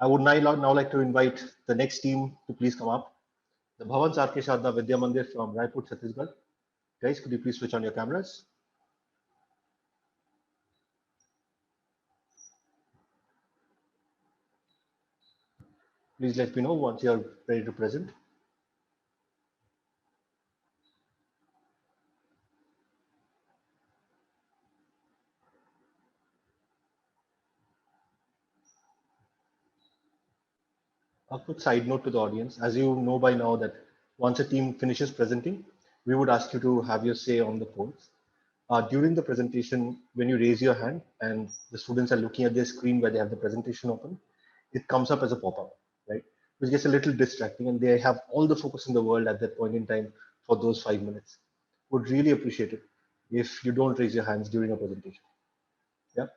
I would now like to invite the next team to please come up. The Bhavan Sarke Sharda Vidya Mandir from Raipur, Chhattisgarh. Guys, could you please switch on your cameras? Please let me know once you're ready to present. A quick side note to the audience, as you know by now that once a team finishes presenting, we would ask you to have your say on the polls. During the presentation, when you raise your hand and the students are looking at their screen where they have the presentation open, it comes up as a pop-up, right? Which gets a little distracting and they have all the focus in the world at that point in time for those 5 minutes. Would really appreciate it if you don't raise your hands during a presentation. Yeah,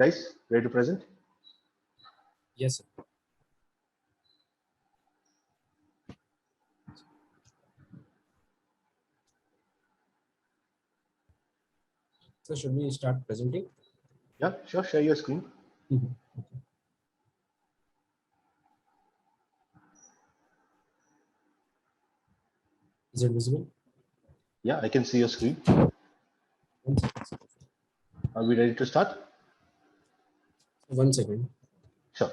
guys, ready to present? Yes, sir. So should we start presenting? Yeah, sure. Share your screen. Okay. Is it visible? Yeah, I can see your screen. Are we ready to start? 1 second. Sure.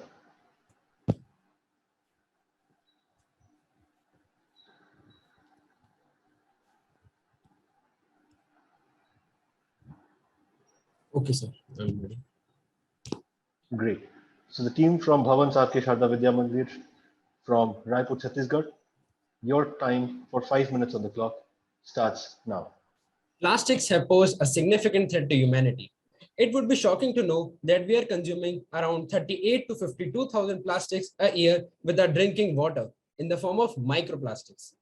Okay, sir. I'm ready. Great. So the team from Bhavan Sarke Sharda Vidya Mandir from Raipur, Chhattisgarh, your time for 5 minutes on the clock starts now. Plastics have posed a significant threat to humanity. It would be shocking to know that we are consuming around 38 to 52,000 plastics a year with our drinking water in the form of microplastics.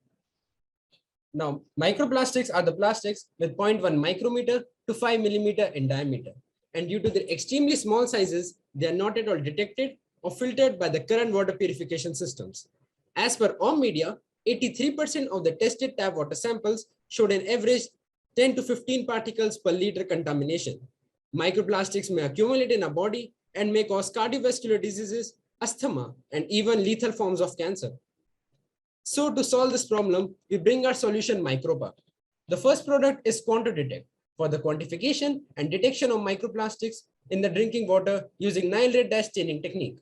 Now, microplastics are the plastics with 0.1 micrometer to 5 millimeter in diameter. And due to their extremely small sizes, they are not at all detected or filtered by the current water purification systems. As per Om Media, 83% of the tested tap water samples showed an average 10 to 15 particles per liter contamination. Microplastics may accumulate in our body and may cause cardiovascular diseases, asthma, and even lethal forms of cancer. So to solve this problem, we bring our solution Micropa. The first product is QuantoDetect for the quantification and detection of microplastics in the drinking water using Nile Red Dash staining technique.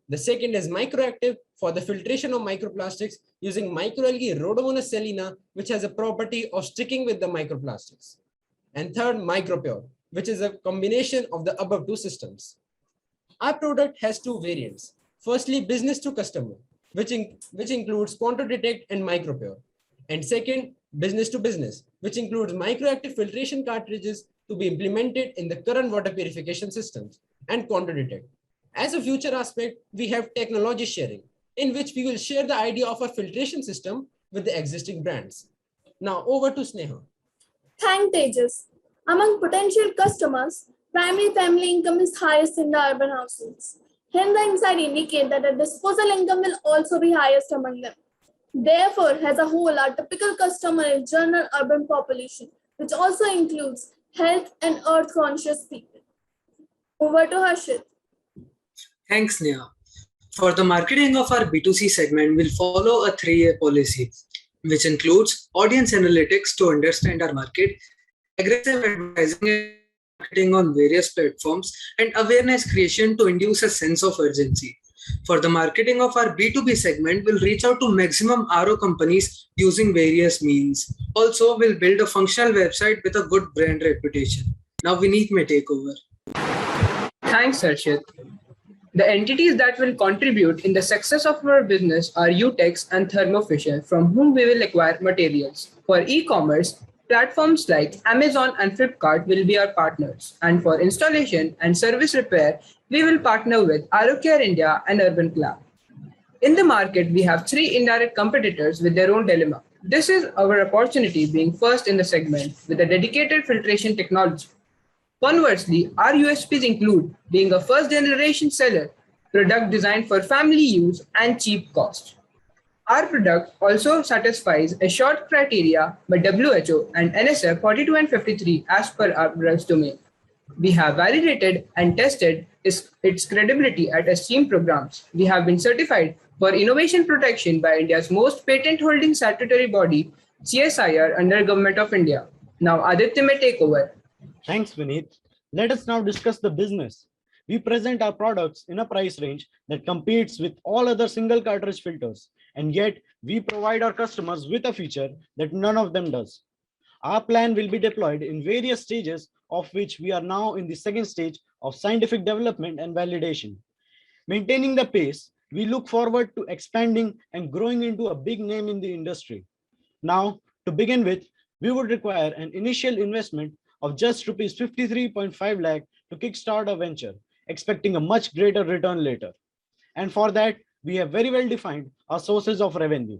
The second is Microactive for the filtration of microplastics using microalgae Rhodomonas salina, which has a property of sticking with the microplastics. And third, Micropure, which is a combination of the above two systems. Our product has two variants. Firstly, business to customer, which includes QuantoDetect and Micropure. And second, business to business, which includes microactive filtration cartridges to be implemented in the current water purification systems and QuantoDetect. As a future aspect, we have technology sharing, in which we will share the idea of our filtration system with the existing brands. Now over to Sneha. Thanks, Tejas. Among potential customers, primary family income is highest in the urban households. Hence, the insight indicate that the disposal income will also be highest among them. Therefore, as a whole, our typical customer is general urban population, which also includes health and earth conscious people. Over to Harshit. Thanks, Neha. For the marketing of our B2C segment, we'll follow a 3-year policy, which includes audience analytics to understand our market, aggressive advertising and marketing on various platforms, and awareness creation to induce a sense of urgency. For the marketing of our B2B segment, we'll reach out to maximum RO companies using various means. Also, we'll build a functional website with a good brand reputation. Now, Vineet may take over. Thanks, Harshit. The entities that will contribute in the success of our business are Utex and Thermo Fisher, from whom we will acquire materials. For e-commerce, platforms like Amazon and Flipkart will be our partners. And for installation and service repair, we will partner with Arocare India and Urban Club. In the market, we have 3 indirect competitors with their own dilemma. This is our opportunity being first in the segment with a dedicated filtration technology. Conversely, our USPs include being a first-generation seller, product designed for family use and cheap cost. Our product also satisfies a short criteria by WHO and NSF 42 and 53 as per our drugs domain. We have validated and tested its credibility at esteemed programs. We have been certified for innovation protection by India's most patent-holding statutory body, CSIR, under Government of India. Now, Aditya may take over. Thanks, Vineet. Let us now discuss the business. We present our products in a price range that competes with all other single cartridge filters, and yet we provide our customers with a feature that none of them does. Our plan will be deployed in various stages, of which we are now in the second stage of scientific development and validation. Maintaining the pace, we look forward to expanding and growing into a big name in the industry. Now, to begin with, we would require an initial investment of just rupees 53.5 lakh to kickstart a venture, expecting a much greater return later. And for that, we have very well defined our sources of revenue.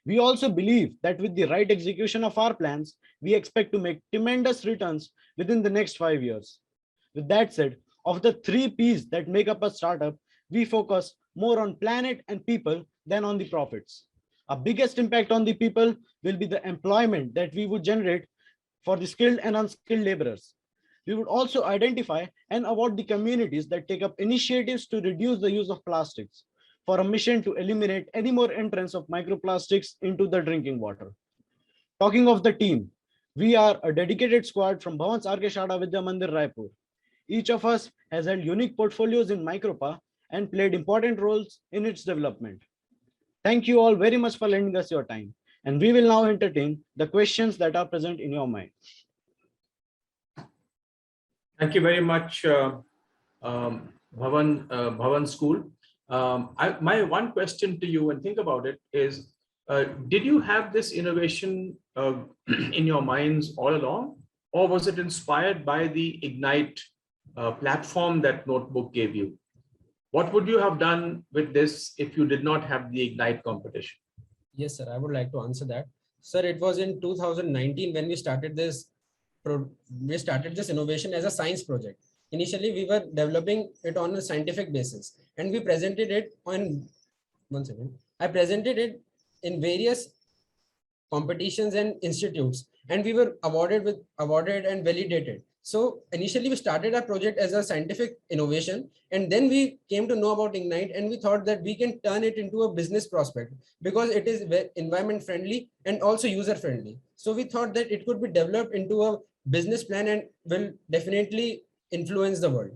We also believe that with the right execution of our plans, we expect to make tremendous returns within the next 5 years. With that said, of the 3 P's that make up a startup, we focus more on planet and people than on the profits. Our biggest impact on the people will be the employment that we would generate for the skilled and unskilled laborers. We would also identify and award the communities that take up initiatives to reduce the use of plastics for a mission to eliminate any more entrance of microplastics into the drinking water. Talking of the team, we are a dedicated squad from Bhavans R.K. Shada Vidya Mandir, Raipur. Each of us has held unique portfolios in Micropa and played important roles in its development. Thank you all very much for lending us your time, and we will now entertain the questions that are present in your mind. Thank you very much, Bhavan School. My one question to you, and think about it, is did you have this innovation in your minds all along, or was it inspired by the Ignite platform that Notebook gave you? What would you have done with this if you did not have the Ignite competition? Yes, sir. I would like to answer that. Sir, it was in 2019 when we started this innovation as a science project. Initially, we were developing it on a scientific basis, and we presented it on, I presented it in various competitions and institutes, and we were awarded and validated. So initially we started our project as a scientific innovation, and then we came to know about Ignite, and we thought that we can turn it into a business prospect because it is environment friendly and also user friendly. So we thought that it could be developed into a business plan and will definitely influence the world.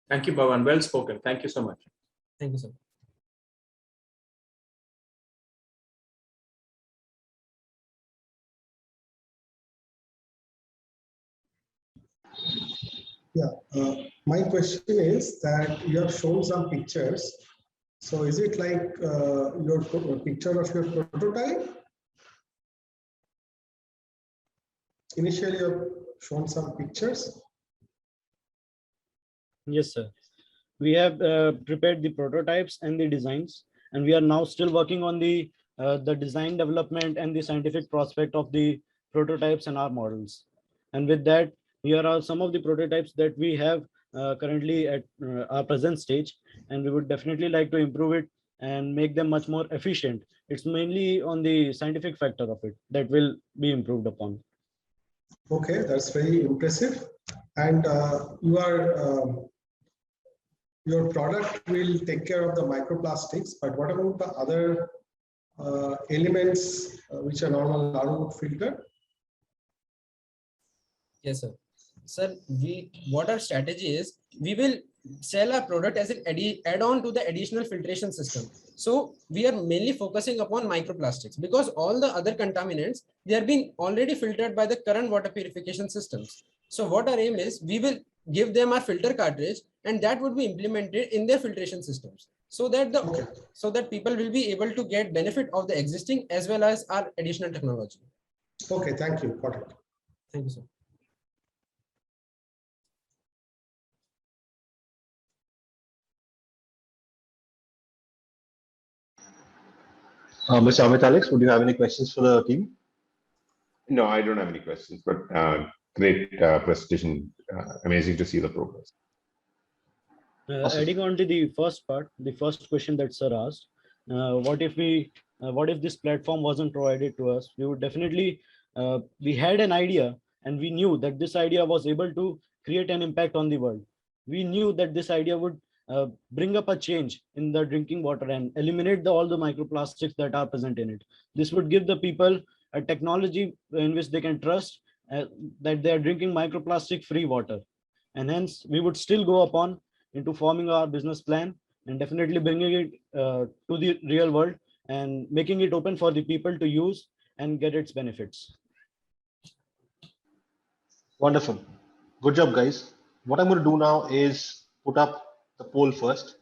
Thank you, Bhavan. Well spoken. Thank you so much. Thank you, sir. Yeah, my question is that you have shown some pictures. So is it like your picture of your prototype? Initially, you have shown some pictures. Yes, sir. We have prepared the prototypes and the designs, and we are now still working on the design development and the scientific prospect of the prototypes and our models. And with that, here are some of the prototypes that we have currently at our present stage, and we would definitely like to improve it and make them much more efficient. It's mainly on the scientific factor of it that will be improved upon. Okay, that's very impressive. And your product will take care of the microplastics, but what about the other elements which are normal Larwood filter? Yes, sir. Sir, what our strategy is, we will sell our product as an add-on to the additional filtration system. So we are mainly focusing upon microplastics because all the other contaminants, they are being already filtered by the current water purification systems. So what our aim is, we will give them our filter cartridge, and that would be implemented in their filtration systems, so that people will be able to get benefit of the existing as well as our additional technology. Okay, thank you. Got it. Thank you, sir. Mr. Amit Alex, would you have any questions for the team? No, I don't have any questions, but great presentation. Amazing to see the progress. Awesome. Adding on to the first part, the first question that sir asked, what if this platform wasn't provided to us? We would definitely, we had an idea and we knew that this idea was able to create an impact on the world. we knew that this idea would bring up a change in the drinking water and eliminate all the microplastics that are present in it. This would give the people a technology in which they can trust that they are drinking microplastic free water. And hence we would still go upon into forming our business plan and definitely bringing it to the real world and making it open for the people to use and get its benefits. Wonderful. Good job, guys. What I'm going to do now is put up the poll first.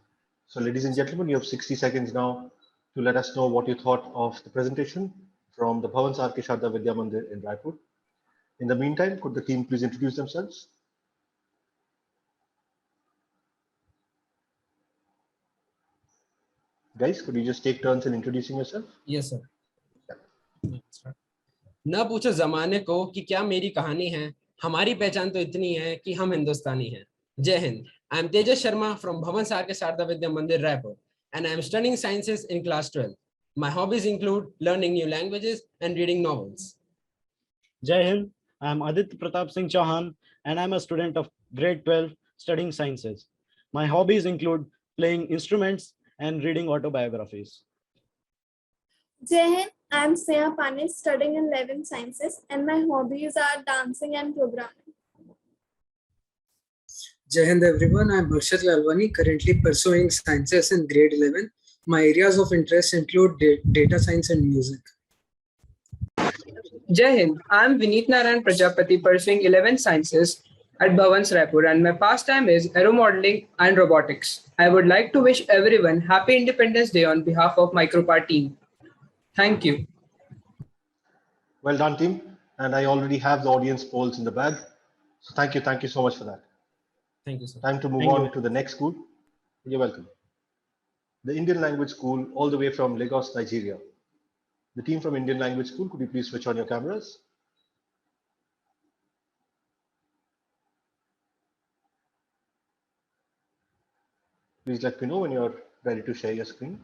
So ladies and gentlemen, you have 60 seconds now to let us know what you thought of the presentation from the Bhavan Sar Ke Sharda Vidya Mandir in Raipur. In the meantime, could the team please introduce themselves? Guys, could you just take turns in introducing yourself? Yes, sir. ना पूछो जमाने को कि क्या मेरी कहानी है, हमारी पहचान तो इतनी है कि हम हिंदुस्तानी हैं. जय Hind. I am Tejas Sharma from Bhavan Sar Ke Sharda Vidya Mandir, Raipur, and I am studying sciences in class 12. My hobbies include learning new languages and reading novels. Jai Hind. I am Aditya Pratap Singh Chauhan, and I am a student of grade 12 studying sciences. My hobbies include playing instruments and reading autobiographies. Jai Hind. I am Sneha Panis, studying in 11th Sciences, and my hobbies are dancing and programming. Jai Hind everyone, I am Harshad Lalwani, currently pursuing sciences in grade 11. My areas of interest include data science and music. Jai Hind. I am Vineet Narayan Prajapati, pursuing 11th Sciences at Bhavan Raipur, and my pastime is aeromodeling and robotics. I would like to wish everyone Happy Independence Day on behalf of Micropar team. Thank you. Well done, team. And I already have the audience polls in the bag. So thank you so much for that. Thank you, sir. Time to move on to the next school. You're welcome. The Indian Language School, all the way from Lagos, Nigeria. The team from Indian Language School, could you please switch on your cameras? Please let me know when you're ready to share your screen.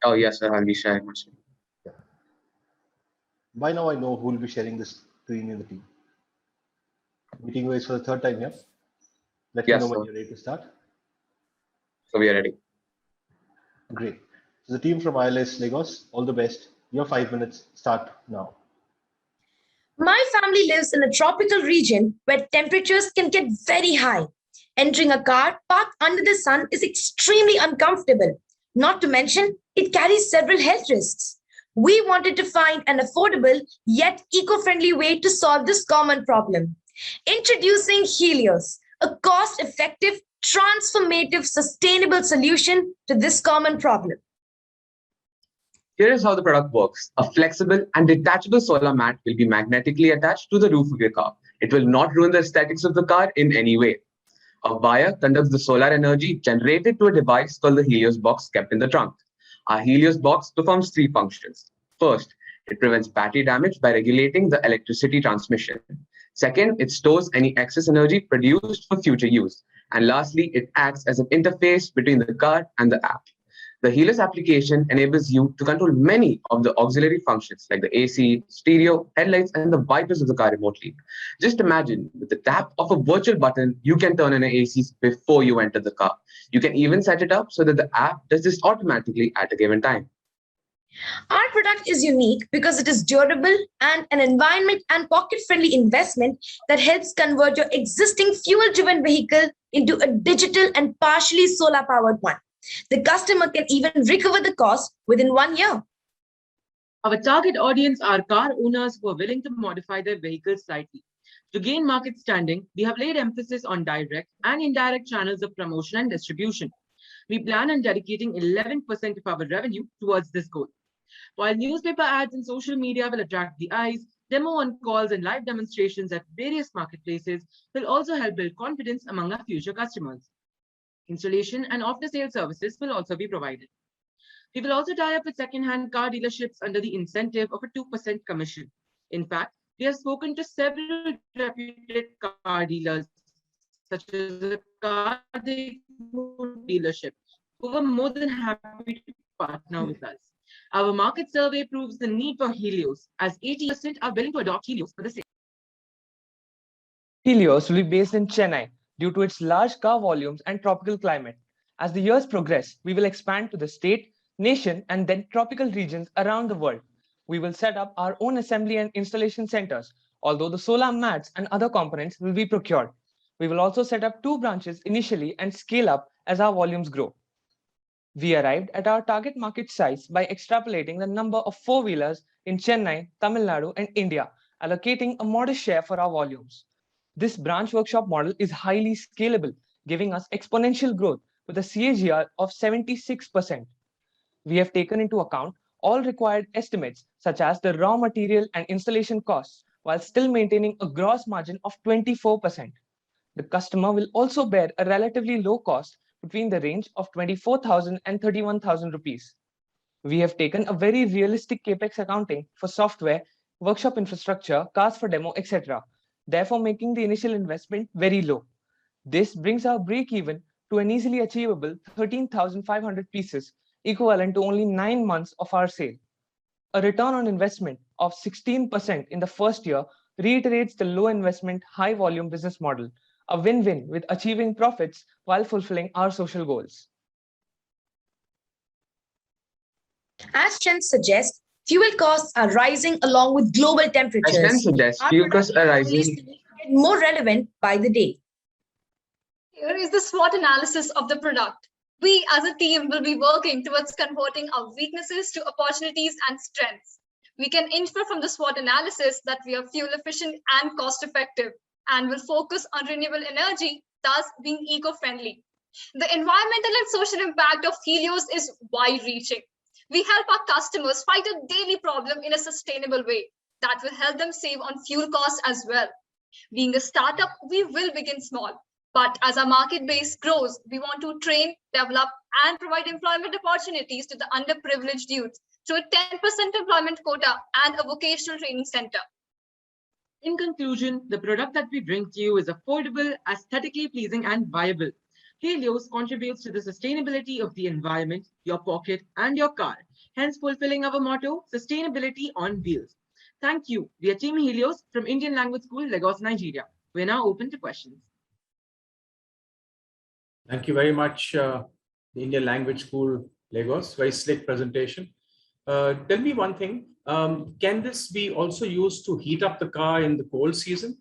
Oh, yes, sir. I'll be sharing my screen. Yeah. By now, I know who will be sharing this screen in the team. Meeting ways for the third time here. Let me know when you're ready to start. So we are ready. Great. So the team from ILS Lagos, all the best. Your 5 minutes start now. My family lives in a tropical region where temperatures can get very high. Entering a car parked under the sun is extremely uncomfortable. Not to mention, it carries several health risks. We wanted to find an affordable yet eco-friendly way to solve this common problem. Introducing Helios, a cost-effective, transformative, sustainable solution to this common problem. Here is how the product works. A flexible and detachable solar mat will be magnetically attached to the roof of your car. It will not ruin the aesthetics of the car in any way. A wire conducts the solar energy generated to a device called the Helios box kept in the trunk. Our Helios box performs three functions. First, it prevents battery damage by regulating the electricity transmission. Second, it stores any excess energy produced for future use. And lastly, it acts as an interface between the car and the app. The Helios application enables you to control many of the auxiliary functions like the AC, stereo, headlights, and the wipers of the car remotely. Just imagine, with the tap of a virtual button, you can turn on an AC before you enter the car. You can even set it up so that the app does this automatically at a given time. Our product is unique because it is durable and an environment and pocket-friendly investment that helps convert your existing fuel-driven vehicle into a digital and partially solar-powered one. The customer can even recover the cost within 1 year. Our target audience are car owners who are willing to modify their vehicles slightly. To gain market standing, we have laid emphasis on direct and indirect channels of promotion and distribution. We plan on dedicating 11% of our revenue towards this goal. While newspaper ads and social media will attract the eyes, demo on calls and live demonstrations at various marketplaces will also help build confidence among our future customers. Installation and after-sale services will also be provided. We will also tie up with second-hand car dealerships under the incentive of a 2% commission. In fact, we have spoken to several reputed car dealers, such as a car dealership, who were more than happy to partner with us. Our market survey proves the need for Helios, as 80% are willing to adopt Helios for the same. Helios will be based in Chennai due to its large car volumes and tropical climate. As the years progress, we will expand to the state, nation, and then tropical regions around the world. We will set up our own assembly and installation centers, although the solar mats and other components will be procured. We will also set up 2 branches initially and scale up as our volumes grow. We arrived at our target market size by extrapolating the number of four-wheelers in Chennai, Tamil Nadu, and India, allocating a modest share for our volumes. This branch workshop model is highly scalable, giving us exponential growth with a CAGR of 76%. We have taken into account all required estimates, such as the raw material and installation costs, while still maintaining a gross margin of 24%. The customer will also bear a relatively low cost between the range of 24,000 and 31,000 rupees. We have taken a very realistic capex accounting for software, workshop infrastructure, cars for demo, etc., therefore making the initial investment very low. This brings our break-even to an easily achievable 13,500 pieces, equivalent to only 9 months of our sale. A return on investment of 16% in the first year reiterates the low investment, high volume business model, a win-win with achieving profits while fulfilling our social goals. As trends suggest, fuel costs are rising along with global temperatures. As trends suggest, fuel costs are rising. Get more relevant by the day. Here is the SWOT analysis of the product. We as a team will be working towards converting our weaknesses to opportunities and strengths. We can infer from the SWOT analysis that we are fuel efficient and cost effective and will focus on renewable energy, thus being eco-friendly. The environmental and social impact of Helios is wide-reaching. We help our customers fight a daily problem in a sustainable way that will help them save on fuel costs as well. Being a startup, we will begin small. But as our market base grows, we want to train, develop, and provide employment opportunities to the underprivileged youth through a 10% employment quota and a vocational training center. In conclusion, the product that we bring to you is affordable, aesthetically pleasing, and viable. Helios contributes to the sustainability of the environment, your pocket, and your car, hence fulfilling our motto, sustainability on wheels. Thank you. We are Team Helios from Indian Language School, Lagos, Nigeria. We're now open to questions. Thank you very much, the Indian Language School, Lagos. Very slick presentation. Tell me one thing. Can this be also used to heat up the car in the cold season?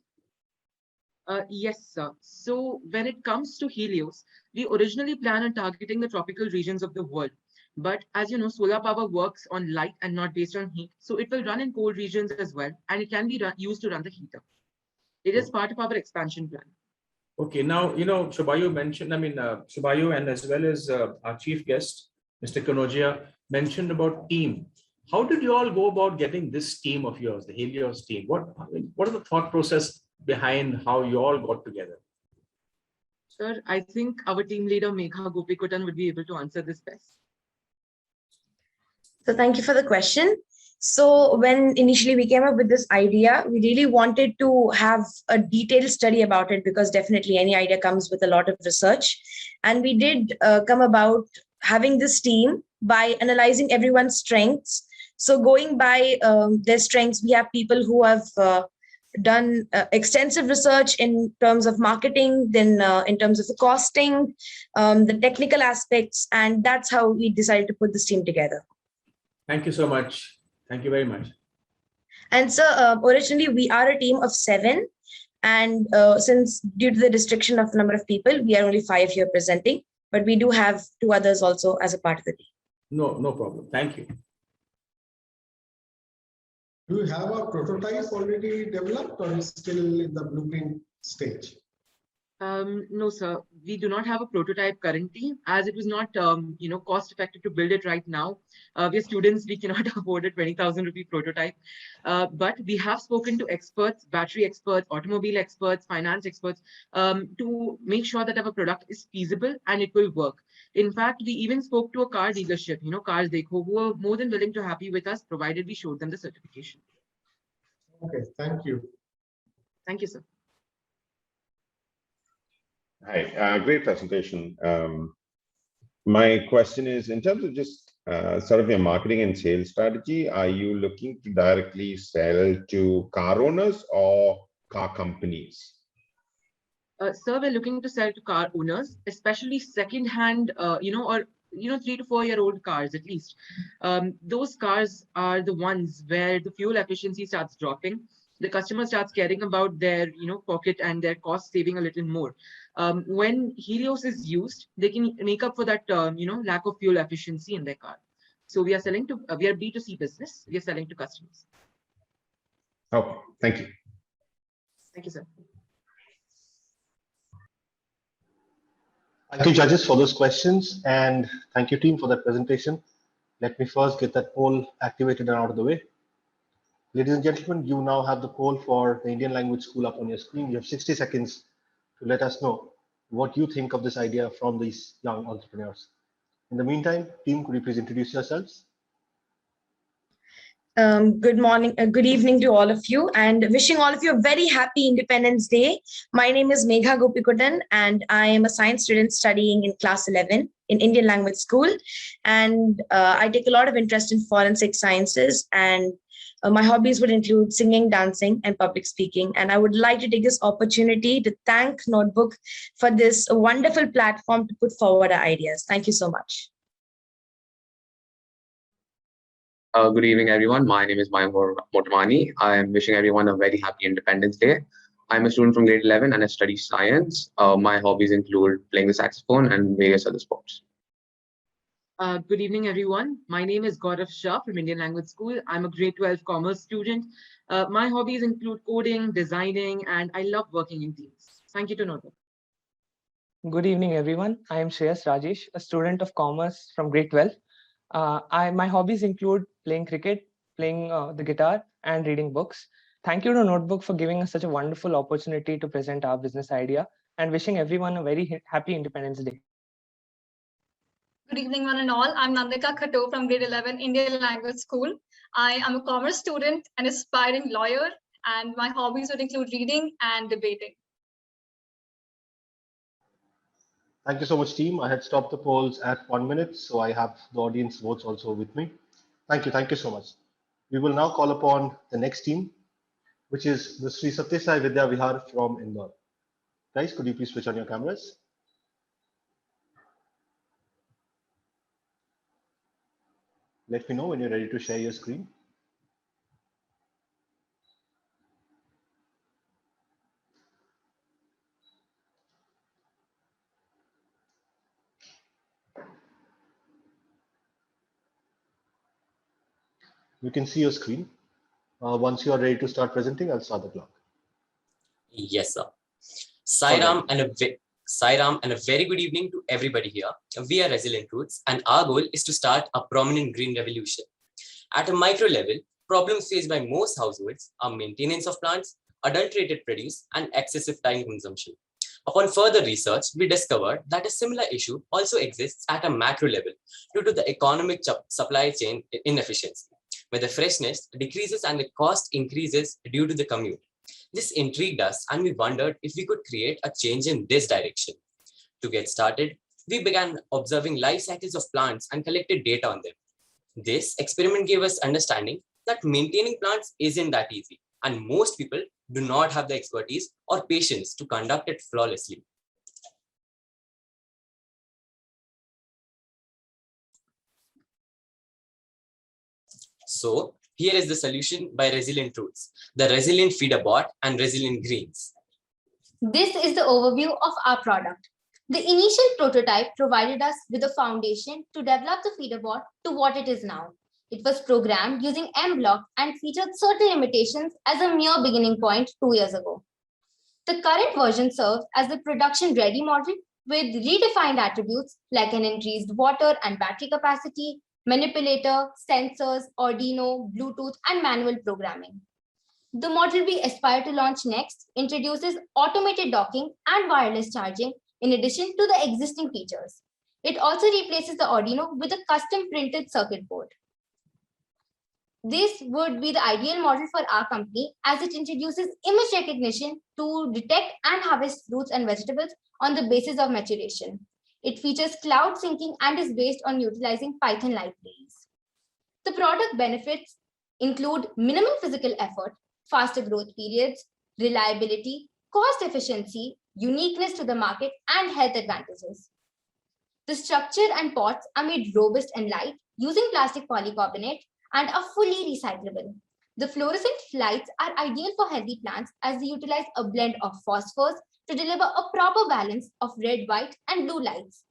Yes, sir. So when it comes to Helios, we originally planned on targeting the tropical regions of the world. But as you know, solar power works on light and not based on heat. So it will run in cold regions as well. And it can be used to run the heater. It is part of our expansion plan. Okay, now, you know, Shubhayu mentioned, Shubhayu and as well as our chief guest, Mr. Kanodia, mentioned about team. How did you all go about getting this team of yours, the Helios team? What is the thought process behind how you all got together? Sir, I think our team leader, Megha Gopikutan, would be able to answer this best. So thank you for the question. So when initially we came up with this idea, we really wanted to have a detailed study about it because definitely any idea comes with a lot of research. And we did come about having this team by analyzing everyone's strengths. So going by their strengths, we have people who have done extensive research in terms of marketing, then in terms of the costing, the technical aspects, and that's how we decided to put this team together. Thank you so much. Thank you very much. And so originally we are a team of 7. And since due to the restriction of number of people, we are only 5 here presenting, but we do have 2 others also as a part of the team. No problem. Thank you. Do you have a prototype already developed or is still in the blueprint stage? No, sir. We do not have a prototype currently, as it was not, cost effective to build it right now. We are students; we cannot afford a 20,000 rupee prototype. But we have spoken to experts, battery experts, automobile experts, finance experts, to make sure that our product is feasible and it will work. In fact, we even spoke to a car dealership, Cars Dekho, who were more than willing to happy with us, provided we showed them the certification. Okay, thank you. Thank you, sir. Hi, great presentation. My question is, in terms of just sort of your marketing and sales strategy, are you looking to directly sell to car owners or car companies? Sir, we're looking to sell to car owners, especially second-hand, or 3 to 4 year old cars at least. Those cars are the ones where the fuel efficiency starts dropping. The customer starts caring about their pocket and their cost saving a little more. When Helios is used, they can make up for that lack of fuel efficiency in their car. So we are selling to we are B2C business. We are selling to customers. Okay, thank you. Thank you, sir. Thank you, judges, for those questions, and thank you, team, for that presentation. Let me first get that poll activated and out of the way. Ladies and gentlemen, you now have the poll for the Indian Language School up on your screen. You have 60 seconds to let us know what you think of this idea from these young entrepreneurs. In the meantime, team, could you please introduce yourselves? Good morning, good evening to all of you, and wishing all of you a very happy Independence Day. My name is Megha Gopikudan, and I am a science student studying in class 11 in Indian Language School. And I take a lot of interest in forensic sciences, and my hobbies would include singing, dancing, and public speaking. And I would like to take this opportunity to thank Notebook for this wonderful platform to put forward our ideas. Thank you so much. Good evening, everyone. My name is Mayank Motamani. I am wishing everyone a very happy Independence Day. I'm a student from grade 11 and I study science. My hobbies include playing the saxophone and various other sports. Good evening, everyone. My name is Gaurav Shah from Indian Language School. I'm a grade 12 commerce student. My hobbies include coding, designing, and I love working in teams. Thank you to Notebook. Good evening, everyone. I am Shreyas Rajesh, a student of commerce from grade 12. My hobbies include playing cricket, playing the guitar, and reading books. Thank you to Notebook for giving us such a wonderful opportunity to present our business idea, and wishing everyone a very happy Independence Day. Good evening, one and all. I'm Nandika Khato from grade 11 Indian Language School. I am a commerce student, an aspiring lawyer, and my hobbies would include reading and debating. Thank you so much, team. I had stopped the polls at 1 minute, so I have the audience votes also with me. Thank you so much. We will now call upon the next team, which is the Sri Satya Sai Vidya Vihar from Indore. Guys, could you please switch on your cameras? Let me know when you're ready to share your screen. You can see your screen. Once you are ready to start presenting, I'll start the clock. Yes, sir. Sairam and a very good evening to everybody here. We are Resilient Roots, and our goal is to start a prominent green revolution. At a micro level, problems faced by most households are maintenance of plants, adulterated produce, and excessive time consumption. Upon further research, we discovered that a similar issue also exists at a macro level due to the economic supply chain inefficiency, where the freshness decreases and the cost increases due to the commute. This intrigued us, and we wondered if we could create a change in this direction. To get started, we began observing life cycles of plants and collected data on them. This experiment gave us understanding that maintaining plants isn't that easy, and most people do not have the expertise or patience to conduct it flawlessly. So here is the solution by Resilient Roots, the Resilient Feeder Bot and Resilient Greens. This is the overview of our product. The initial prototype provided us with a foundation to develop the feeder bot to what it is now. It was programmed using mBlock and featured certain limitations as a mere beginning point 2 years ago. The current version serves as the production-ready model with redefined attributes like an increased water and battery capacity, manipulator, sensors, Arduino, Bluetooth, and manual programming. The model we aspire to launch next introduces automated docking and wireless charging in addition to the existing features. It also replaces the Arduino with a custom printed circuit board. This would be the ideal model for our company as it introduces image recognition to detect and harvest fruits and vegetables on the basis of maturation. It features cloud syncing and is based on utilizing Python libraries. The product benefits include minimal physical effort, faster growth periods, reliability, cost efficiency, uniqueness to the market, and health advantages. The structure and pots are made robust and light using plastic polycarbonate and are fully recyclable. The fluorescent lights are ideal for healthy plants as they utilize a blend of phosphors to deliver a proper balance of red, white, and blue lights.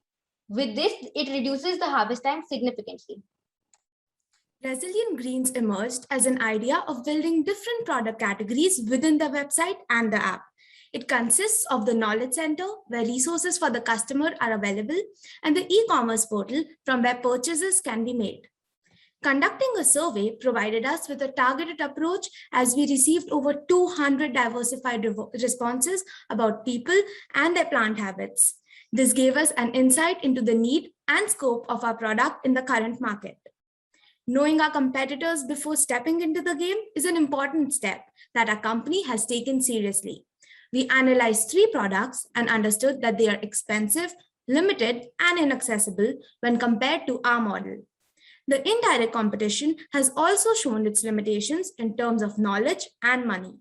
With this, it reduces the harvest time significantly. Resilient Greens emerged as an idea of building different product categories within the website and the app. It consists of the knowledge center where resources for the customer are available and the e-commerce portal from where purchases can be made. Conducting a survey provided us with a targeted approach as we received over 200 diversified responses about people and their plant habits. This gave us an insight into the need and scope of our product in the current market. Knowing our competitors before stepping into the game is an important step that our company has taken seriously. We analyzed 3 products and understood that they are expensive, limited, and inaccessible when compared to our model. The indirect competition has also shown its limitations in terms of knowledge and money.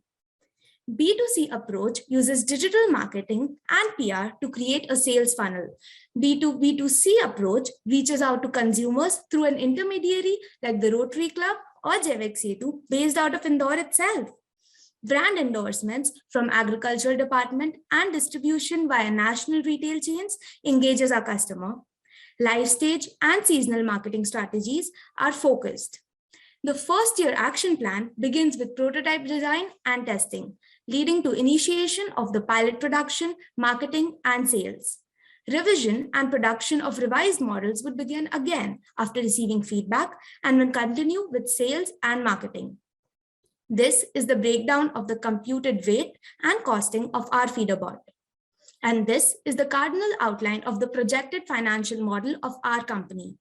B2C approach uses digital marketing and PR to create a sales funnel. B2B2C approach reaches out to consumers through an intermediary like the Rotary Club or Jaivik Setu based out of Indore itself. Brand endorsements from agricultural department and distribution via national retail chains engages our customer. Live stage and seasonal marketing strategies are focused. The first year action plan begins with prototype design and testing, leading to initiation of the pilot production, marketing, and sales. Revision and production of revised models would begin again after receiving feedback and will continue with sales and marketing. This is the breakdown of the computed weight and costing of our feeder bot. And this is the cardinal outline of the projected financial model of our company.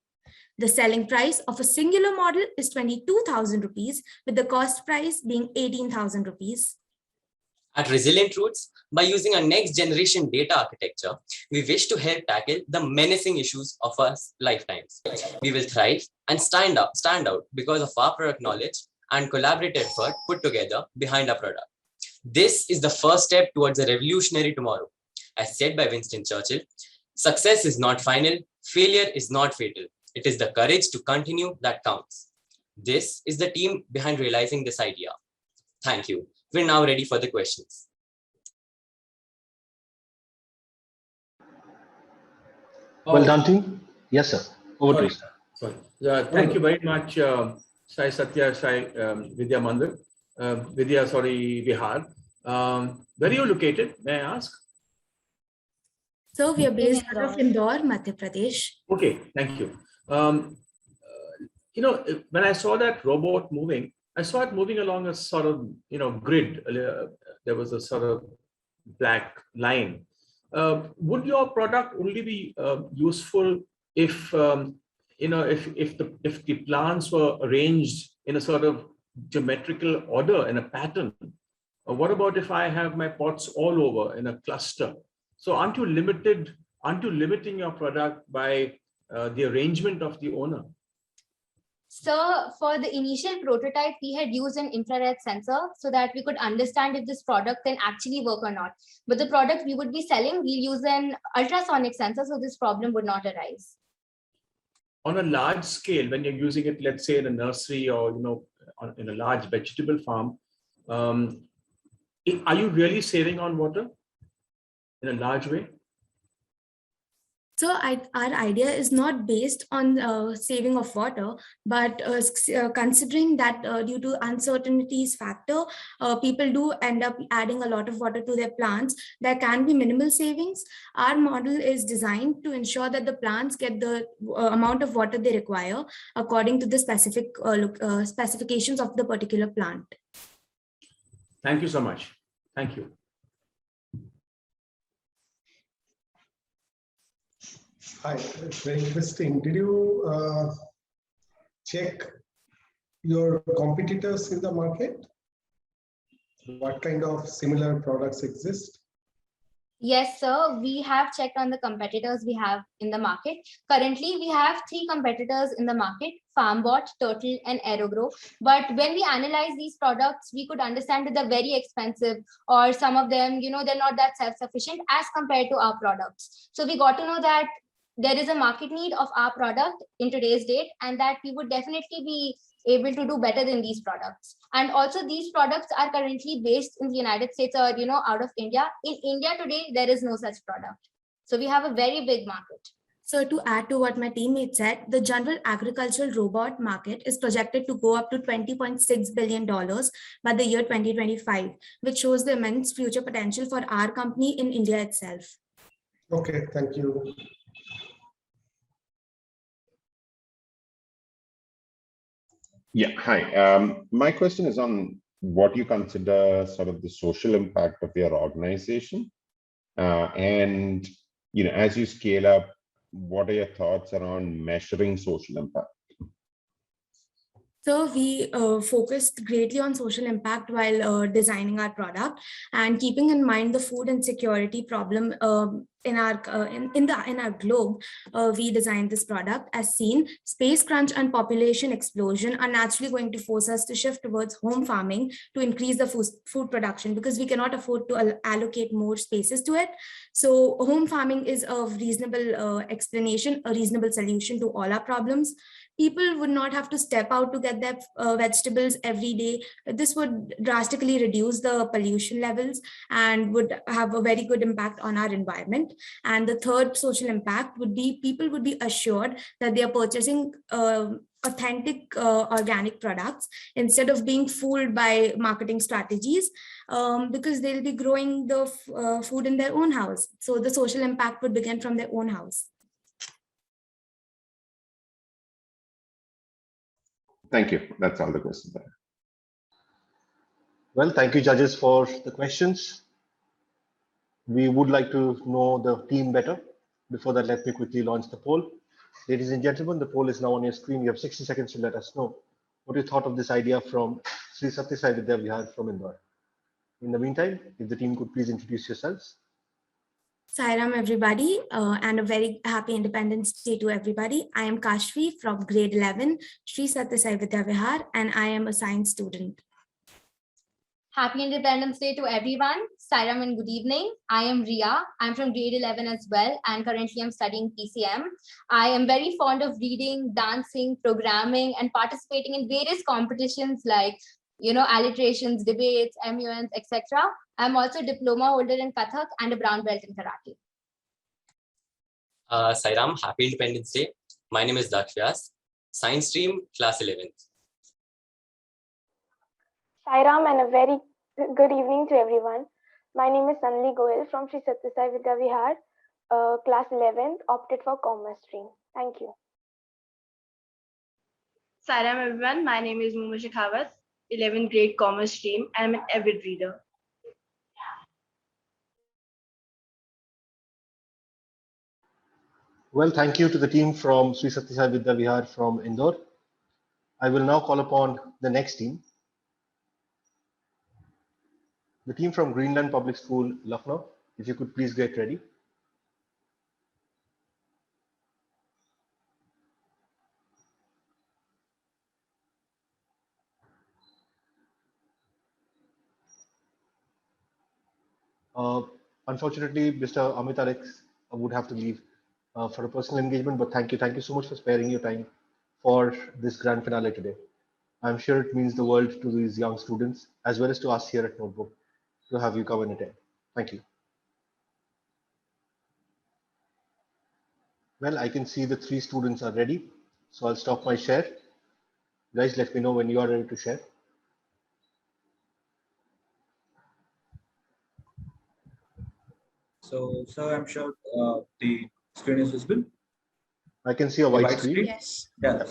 The selling price of a singular model is 22,000 rupees, with the cost price being 18,000 rupees. At Resilient Roots, by using a next generation data architecture, we wish to help tackle the menacing issues of our lifetimes. We will thrive and stand out because of our product knowledge and collaborative effort put together behind our product. This is the first step towards a revolutionary tomorrow. As said by Winston Churchill, success is not final, failure is not fatal. It is the courage to continue that counts. This is the team behind realizing this idea. Thank you. We're now ready for the questions. Well done, team. Yes, sir. Over to you, sir. Sorry. Thank you very much, Sai Satya, Sai Vidya Mandir, Vihar. Where are you located, may I ask? So we are based out of Indore, Madhya Pradesh. Okay, thank you. When I saw that robot moving, I saw it moving along a sort of, grid. There was a sort of black line. Would your product only be useful if, if the plants were arranged in a sort of geometrical order in a pattern? Or what about if I have my pots all over in a cluster? So aren't you limiting your product by the arrangement of the owner? So for the initial prototype, we had used an infrared sensor so that we could understand if this product can actually work or not. But the product we would be selling, we'll use an ultrasonic sensor so this problem would not arise. On a large scale, when you're using it, let's say in a nursery or in a large vegetable farm, are you really saving on water in a large way? So our idea is not based on saving of water, but considering that due to uncertainties factor, people do end up adding a lot of water to their plants. There can be minimal savings. Our model is designed to ensure that the plants get the amount of water they require according to the specific specifications of the particular plant. Thank you so much. Thank you. Hi, it's very interesting. Did you check your competitors in the market? What kind of similar products exist? Yes, sir. We have checked on the competitors we have in the market. Currently, we have 3 competitors in the market, FarmBot, Turtle, and AeroGrow. But when we analyze these products, we could understand that they're very expensive, or some of them, they're not that self-sufficient as compared to our products. So we got to know that there is a market need of our product in today's date, and that we would definitely be able to do better than these products. And also these products are currently based in the United States, or out of India. In India today, there is no such product. So we have a very big market. So to add to what my teammate said, the general agricultural robot market is projected to go up to $20.6 billion by the year 2025, which shows the immense future potential for our company in India itself. Okay, thank you. Yeah, hi. My question is on what you consider sort of the social impact of your organization. And, as you scale up, what are your thoughts around measuring social impact? So we focused greatly on social impact while designing our product, and keeping in mind the food insecurity problem in our globe. We designed this product. As seen, space crunch and population explosion are naturally going to force us to shift towards home farming to increase the food production, because we cannot afford to allocate more spaces to it. So home farming is a reasonable explanation, a reasonable solution to all our problems. People would not have to step out to get their vegetables every day. This would drastically reduce the pollution levels and would have a very good impact on our environment. And the third social impact would be people would be assured that they are purchasing authentic organic products instead of being fooled by marketing strategies, because they'll be growing the food in their own house. So the social impact would begin from their own house. Thank you. That's all the questions I have. Well, thank you, judges, for the questions. We would like to know the team better. Before that, let me quickly launch the poll. Ladies and gentlemen, the poll is now on your screen. You have 60 seconds to let us know what you thought of this idea from Sri Sathya Sai Vidya Vihar from Indore. In the meantime, if the team could please introduce yourselves. Sairam, everybody, and a very happy Independence Day to everybody. I am Kashvi from grade 11, Sri Sathya Sai Vidya Vihar, and I am a science student. Happy Independence Day to everyone. Sairam and good evening. I am Ria. I'm from grade 11 as well, and currently I'm studying PCM. I am very fond of reading, dancing, programming, and participating in various competitions like alliterations, debates, MUNs, etc. I'm also a diploma holder in Kathak and a brown belt in karate. Sairam, happy Independence Day. My name is Daksh Vyas, science stream, class 11th. Sairam, and a very good evening to everyone. My name is Sanli Goyal from Sri Sathya Sai Vidya Vihar, class 11th, opted for commerce stream. Thank you. Sairam, everyone. My name is Muma Shekhawat, 11th grade commerce stream. I'm an avid reader. Well, thank you to the team from Sri Sathya Sai Vidya Vihar from Indore. I will now call upon the next team. The team from Greenland Public School, Lucknow, if you could please get ready. Unfortunately, Mr. Amit Alex would have to leave for a personal engagement, but thank you so much for sparing your time for this grand finale today. I'm sure it means the world to these young students as well as to us here at Notebook to have you come and attend. Thank you. Well, I can see the 3 students are ready, so I'll stop my share. Guys, let me know when you are ready to share. So, sir, I'm sure the screen is visible. I can see a white screen. Yes. Yeah.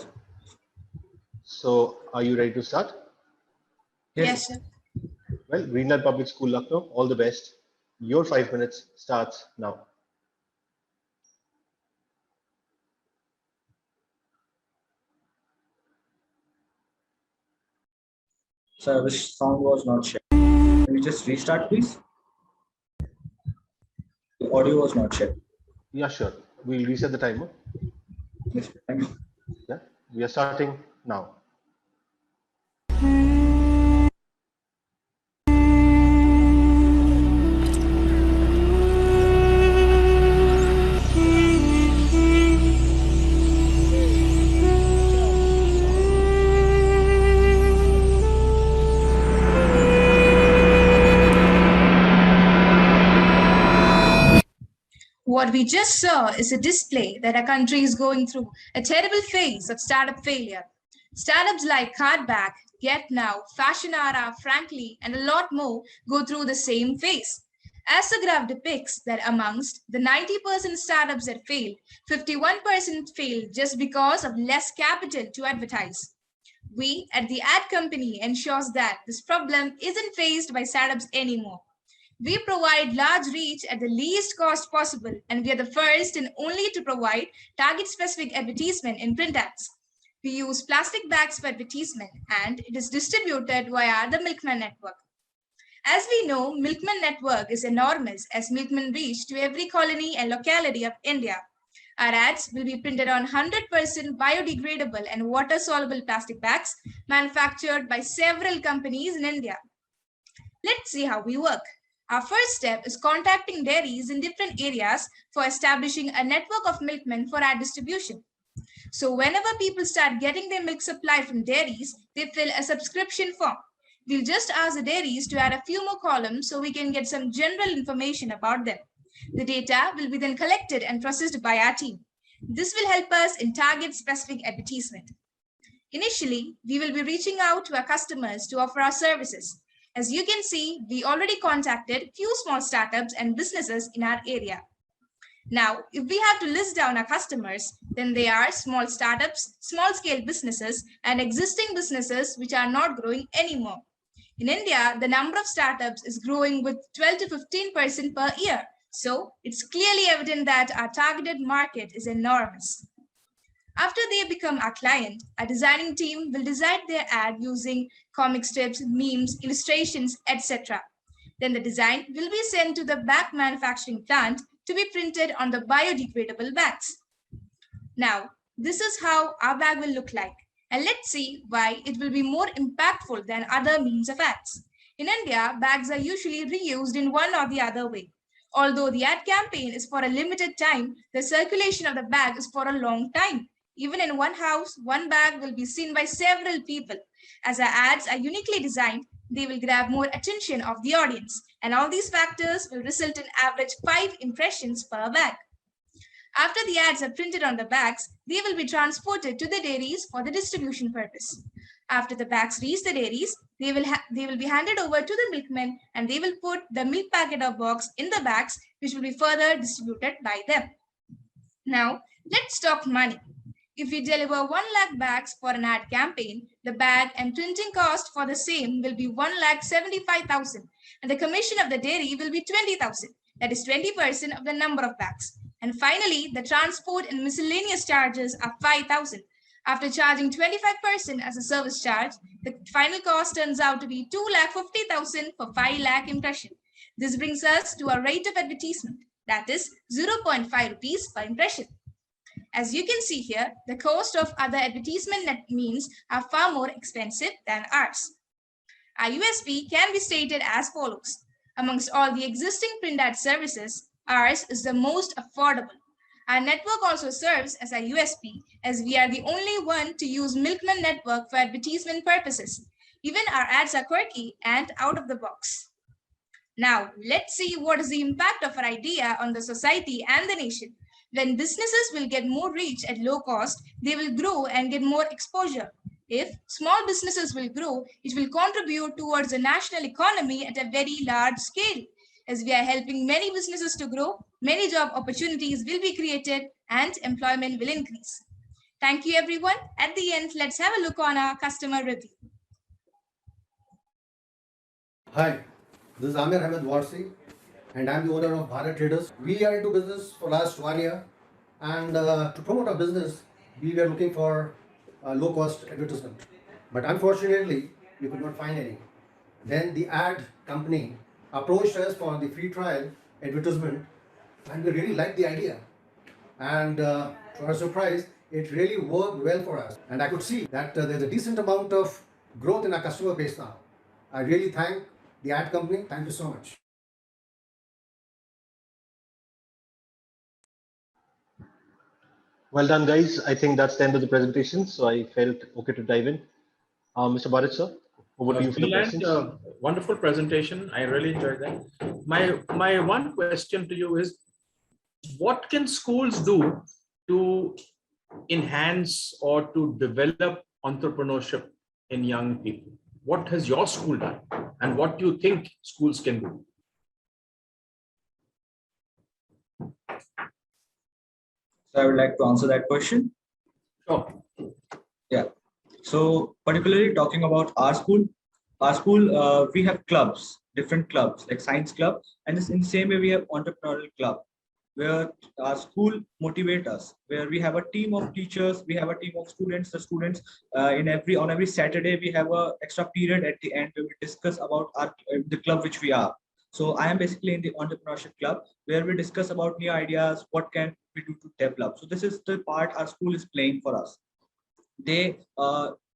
So, are you ready to start? Yes, sir. Well, Greenland Public School, Lucknow, all the best. Your 5 minutes starts now. Sir, the sound was not shared. Can you just restart, please? the audio was not shared. Yeah, sure. We'll reset the timer. Yes, thank you. Yeah, we are starting now. What we just saw is a display that our country is going through a terrible phase of startup failure. Startups like Cardback, GetNow, Fashionara, Frankly, and a lot more go through the same phase. As the graph depicts that amongst the 90% startups that failed, 51% failed just because of less capital to advertise. We at the ad company ensures that this problem isn't faced by startups anymore. We provide large reach at the least cost possible, and we are the first and only to provide target-specific advertisement in print ads. We use plastic bags for advertisement, and it is distributed via the Milkman Network. As we know, Milkman Network is enormous as Milkman reach to every colony and locality of India. Our ads will be printed on 100% biodegradable and water-soluble plastic bags manufactured by several companies in India. Let's see how we work. Our first step is contacting dairies in different areas for establishing a network of milkmen for ad distribution. So whenever people start getting their milk supply from dairies, they fill a subscription form. We'll just ask the dairies to add a few more columns so we can get some general information about them. The data will be then collected and processed by our team. This will help us in target-specific advertisement. Initially, we will be reaching out to our customers to offer our services. As you can see, we already contacted few small startups and businesses in our area. Now, if we have to list down our customers, then they are small startups, small-scale businesses, and existing businesses which are not growing anymore. In India, the number of startups is growing with 12 to 15% per year. So it's clearly evident that our targeted market is enormous. After they become our client, our designing team will design their ad using comic strips, memes, illustrations, etc. Then the design will be sent to the bag manufacturing plant to be printed on the biodegradable bags. Now, this is how our bag will look like. And let's see why it will be more impactful than other means of ads. In India, bags are usually reused in one or the other way. Although the ad campaign is for a limited time, the circulation of the bag is for a long time. Even in one house, one bag will be seen by several people. As our ads are uniquely designed, they will grab more attention of the audience. And all these factors will result in average 5 impressions per bag. After the ads are printed on the bags, they will be transported to the dairies for the distribution purpose. After the bags reach the dairies, they will be handed over to the milkmen and they will put the milk packet or box in the bags, which will be further distributed by them. Now, let's talk money. If we deliver 1 lakh bags for an ad campaign, the bag and printing cost for the same will be 1,75,000 and the commission of the dairy will be 20,000. That is 20% of the number of bags. And finally, the transport and miscellaneous charges are 5,000. After charging 25% as a service charge, the final cost turns out to be 2,50,000 for 5 lakh impression. This brings us to a rate of advertisement, that is 0.5 rupees per impression. As you can see here, the cost of other advertisement net means are far more expensive than ours. Our USP can be stated as follows. Amongst all the existing print ad services, ours is the most affordable. Our network also serves as a USP as we are the only one to use Milkman Network for advertisement purposes. Even our ads are quirky and out of the box. Now, let's see what is the impact of our idea on the society and the nation. When businesses will get more reach at low cost, they will grow and get more exposure. If small businesses will grow, it will contribute towards the national economy at a very large scale. As we are helping many businesses to grow, many job opportunities will be created and employment will increase. Thank you, everyone. At the end, let's have a look on our customer review. Hi, this is Amir Ahmed Warsi, and I'm the owner of Bharat Traders. We are into business for last 1 year, and to promote our business, we were looking for low-cost advertisement. But unfortunately, we could not find any. Then the ad company approached us for the free trial advertisement and we really liked the idea. And to our surprise, it really worked well for us. And I could see that there's a decent amount of growth in our customer base now. I really thank the ad company. Thank you so much. Well done, guys. I think that's the end of the presentation. So I felt okay to dive in. Mr. Bharat, sir, over to you for the Brilliant, questions. wonderful presentation. I really enjoyed that. My one question to you is, what can schools do to enhance or to develop entrepreneurship in young people? What has your school done, and what do you think schools can do? So I would like to answer that question. Sure. Yeah. So particularly talking about our school, we have clubs, different clubs like science club, and in the same way we have entrepreneurial club, where our school motivate us, where we have a team of teachers, we have a team of students. The students on every Saturday we have a extra period at the end where we discuss about the club which we are. So I am basically in the entrepreneurship club, where we discuss about new ideas, what can we do to develop. So this is the part our school is playing for us. They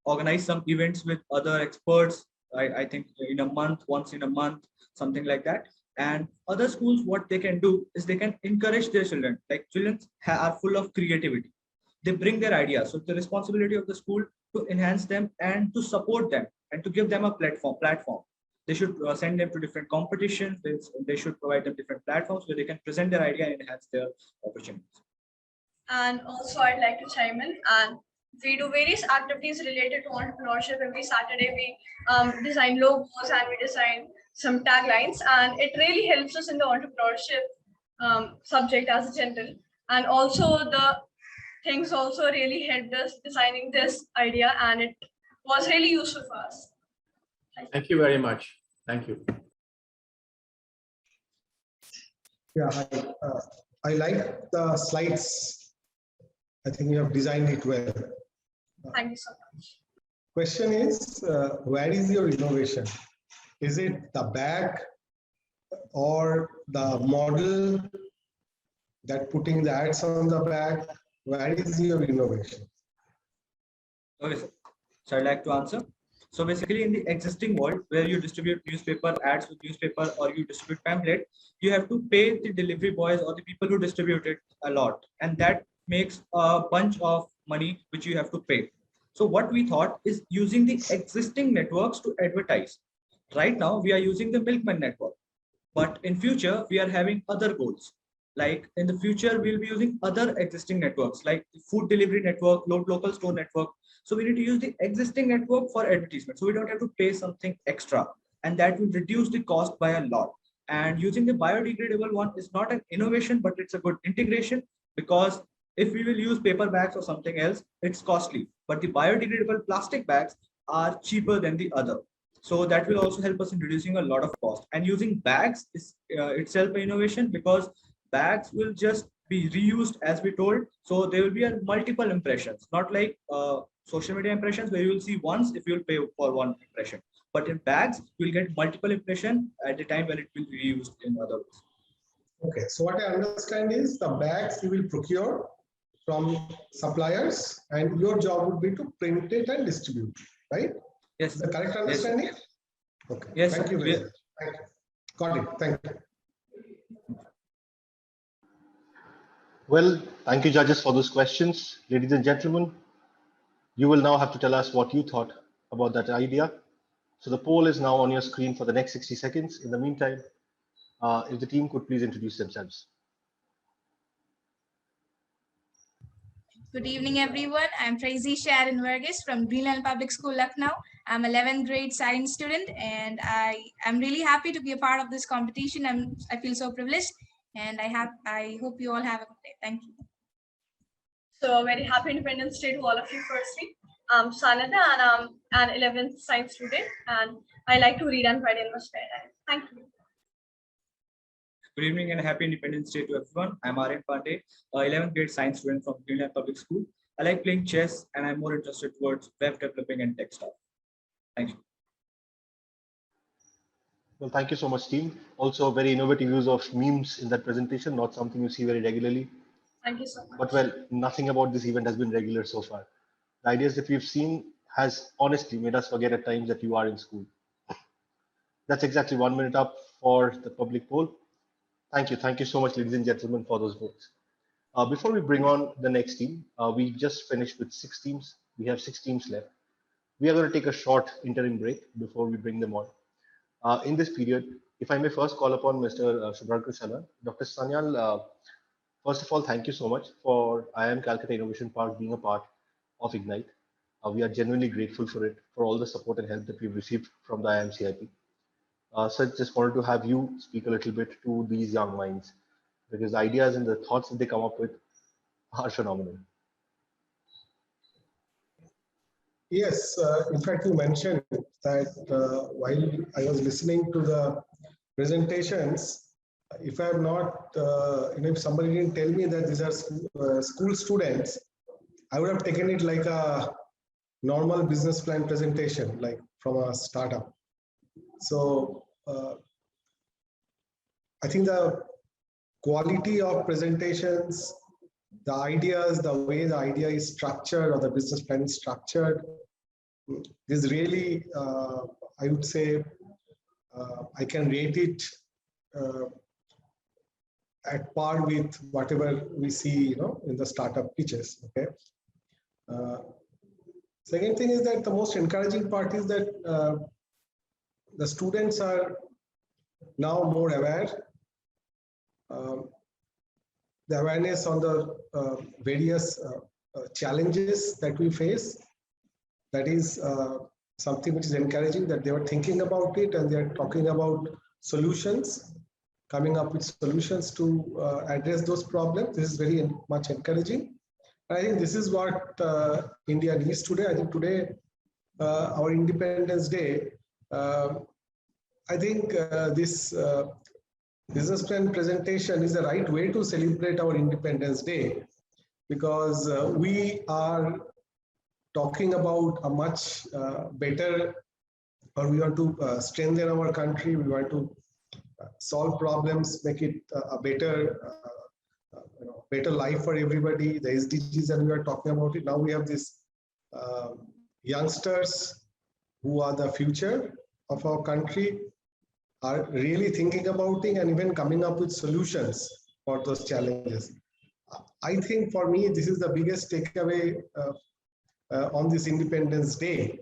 organize some events with other experts, I think in a month, once in a month, something like that. And other schools, what they can do is they can encourage their children. Like children are full of creativity. They bring their ideas. So the responsibility of the school to enhance them and to support them and to give them a platform. They should send them to different competitions. They should provide them different platforms where they can present their idea and enhance their opportunities. And also I'd like to chime in, and we do various activities related to entrepreneurship. Every Saturday we design logos and we design some taglines, and it really helps us in the entrepreneurship subject as a general. And also the things also really helped us designing this idea, and it was really useful for us. Thank you very much. Thank you. Yeah, I like the slides. I think you have designed it well. Thank you so much. Question is, where is your innovation? Is it the bag or the model that putting the ads on the bag? Where is your innovation? Okay, sir. So I'd like to answer. So basically in the existing world where you distribute newspaper ads with newspaper or you distribute pamphlet, you have to pay the delivery boys or the people who distribute it a lot. And that makes a bunch of money which you have to pay. So what we thought is using the existing networks to advertise. Right now we are using the Milkman network, but in future we are having other goals. Like in the future we'll be using other existing networks like the food delivery network, local store network. So we need to use the existing network for advertisement. So we don't have to pay something extra, and that will reduce the cost by a lot. And using the biodegradable one is not an innovation, but it's a good integration, because if we will use paper bags or something else, it's costly. But the biodegradable plastic bags are cheaper than the other. So that will also help us in reducing a lot of cost. And using bags is itself an innovation, because bags will just be reused as we told. So there will be a multiple impressions, not like social media impressions where you will see once if you will pay for one impression. But in bags, you will get multiple impression at the time when it will be reused in other ways. Okay, so what I understand is the bags you will procure from suppliers, and your job would be to print it and distribute, right? Yes. Is the correct understanding? Yes. Okay. Yes. Thank you very much. Thank you. Got it. Thank you. Well, thank you, judges, for those questions. Ladies and gentlemen, you will now have to tell us what you thought about that idea. So the poll is now on your screen for the next 60 seconds. In the meantime, if the team could please introduce themselves. Good evening, everyone. I'm Tracy Sharon Verghese from Greenland Public School, Lucknow. I'm 11th grade science student, and I'm really happy to be a part of this competition. I feel so privileged, and I hope you all have a good day. Thank you. So very happy Independence Day to all of you. Firstly, I'm Sanada, and I'm an 11th science student, and I like to read and write in my spare time. Thank you. Good evening and happy Independence Day to everyone. I'm Aryan Pandey, 11th grade science student from Greenland Public School. I like playing chess, and I'm more interested towards web developing and tech stuff. Thank you. Well, thank you so much, team. Also, very innovative use of memes in that presentation, not something you see very regularly. Thank you so much. But well, nothing about this event has been regular so far. The ideas that we've seen has honestly made us forget at times that you are in school. That's exactly 1 minute up for the public poll. Thank you. Thank you so much, ladies and gentlemen, for those votes. Before we bring on the next team, we just finished with 6 teams. We have 6 teams left. We are going to take a short interim break before we bring them on. In this period, if I may first call upon Mr. Shubhankar Sanyal. Dr. Sanyal, first of all, thank you so much for IIM Calcutta Innovation Park being a part of Ignite. We are genuinely grateful for it, for all the support and help that we've received from the IIM CIP. So I just wanted to have you speak a little bit to these young minds, because the ideas and the thoughts that they come up with are phenomenal. Yes, in fact, you mentioned that while I was listening to the presentations, if I have not, if somebody didn't tell me that these are school students, I would have taken it like a normal business plan presentation, like from a startup. So I think the quality of presentations, the ideas, the way the idea is structured or the business plan is structured, is really, I would say, I can rate it at par with whatever we see, in the startup pitches. Okay. Second thing is that the most encouraging part is that the students are now more aware. The awareness on the various challenges that we face, that is something which is encouraging, that they are thinking about it and they are talking about solutions, coming up with solutions to address those problems. This is very much encouraging. I think this is what India needs today. I think today, our Independence Day, I think this business plan presentation is the right way to celebrate our Independence Day, because we are talking about a much better, or we want to strengthen our country, we want to solve problems, make it a better better life for everybody. The SDGs that we are talking about it. Now we have these youngsters who are the future of our country, are really thinking about it and even coming up with solutions for those challenges. I think for me, this is the biggest takeaway on this Independence Day,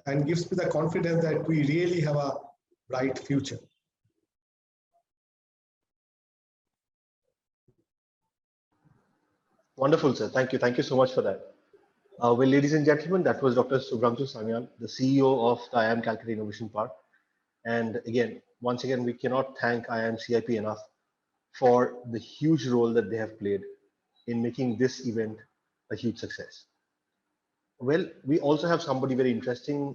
and gives me the confidence that we really have a bright future. Wonderful, sir. Thank you. Thank you so much for that. Well, ladies and gentlemen, that was Dr. Shubhankar Sanyal, the CEO of the IIM Calcutta Innovation Park. And again, once again, we cannot thank IIM CIP enough for the huge role that they have played in making this event a huge success. Well, we also have somebody very interesting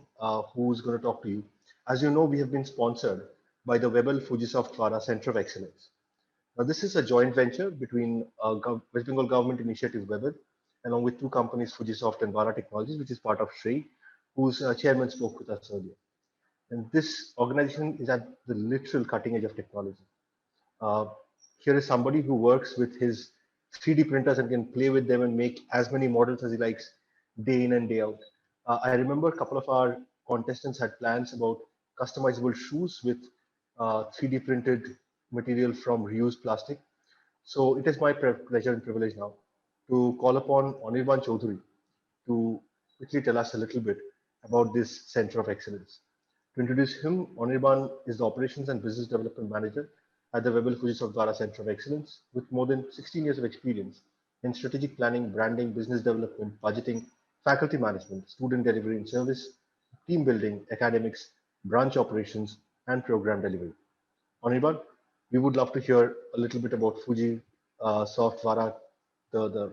who's going to talk to you. As you know, we have been sponsored by the Webel Fujisoft Vara Center of Excellence. Now, this is a joint venture between West Bengal Government Initiative Webel, along with two companies, Fujisoft and Vara Technologies, which is part of SHREE, whose chairman spoke with us earlier. And this organization is at the literal cutting edge of technology. Here is somebody who works with his 3D printers and can play with them and make as many models as he likes day in and day out. I remember a couple of our contestants had plans about customizable shoes with 3D printed material from reused plastic. So it is my pleasure and privilege now to call upon Anirban Chaudhary to quickly tell us a little bit about this Center of Excellence. To introduce him, Anirban is the Operations and Business Development Manager at the Webel Fujisoft Vara Center of Excellence, with more than 16 years of experience in strategic planning, branding, business development, budgeting, faculty management, student delivery and service, team building, academics, branch operations, and program delivery. Anirban, we would love to hear a little bit about Fujisoft Vara, the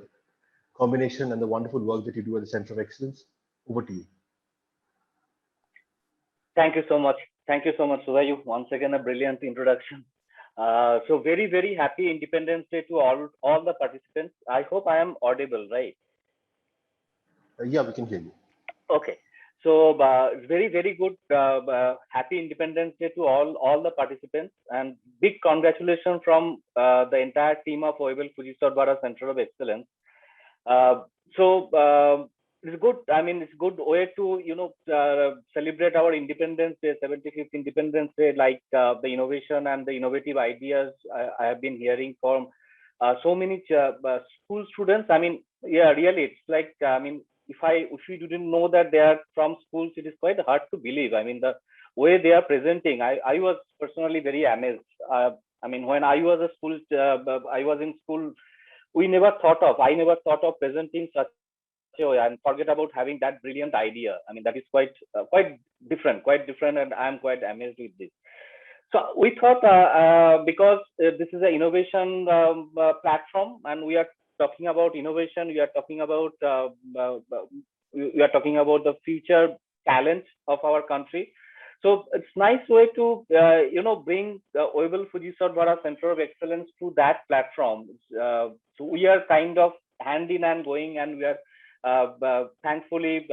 combination and the wonderful work that you do at the Center of Excellence. Over to you. Thank you so much. Thank you so much, Sudayu. Once again, a brilliant introduction. So very, very happy Independence Day to all the participants. I hope I am audible, right? Yeah, we can hear you. Okay. So it's very, very good. Happy Independence Day to all the participants, and big congratulations from the entire team of OABL Fujisawa Center of Excellence. It's good. I mean, it's good way to celebrate our Independence Day, 75th Independence Day, like the innovation and the innovative ideas I have been hearing from so many school students. I mean, yeah, really, it's like I mean, if we didn't know that they are from schools, it is quite hard to believe. I mean, the way they are presenting, I was personally very amazed. I mean, when I was a school, I was in school. I never thought of presenting such a way and forget about having that brilliant idea. I mean, that is quite different, and I am quite amazed with this. So we thought because this is an innovation platform, and we are talking about innovation, we are talking about the future talent of our country. So it's nice way to bring the OABL Fujisawa Center of Excellence to that platform. So we are kind of hand in hand going, and we are thankfully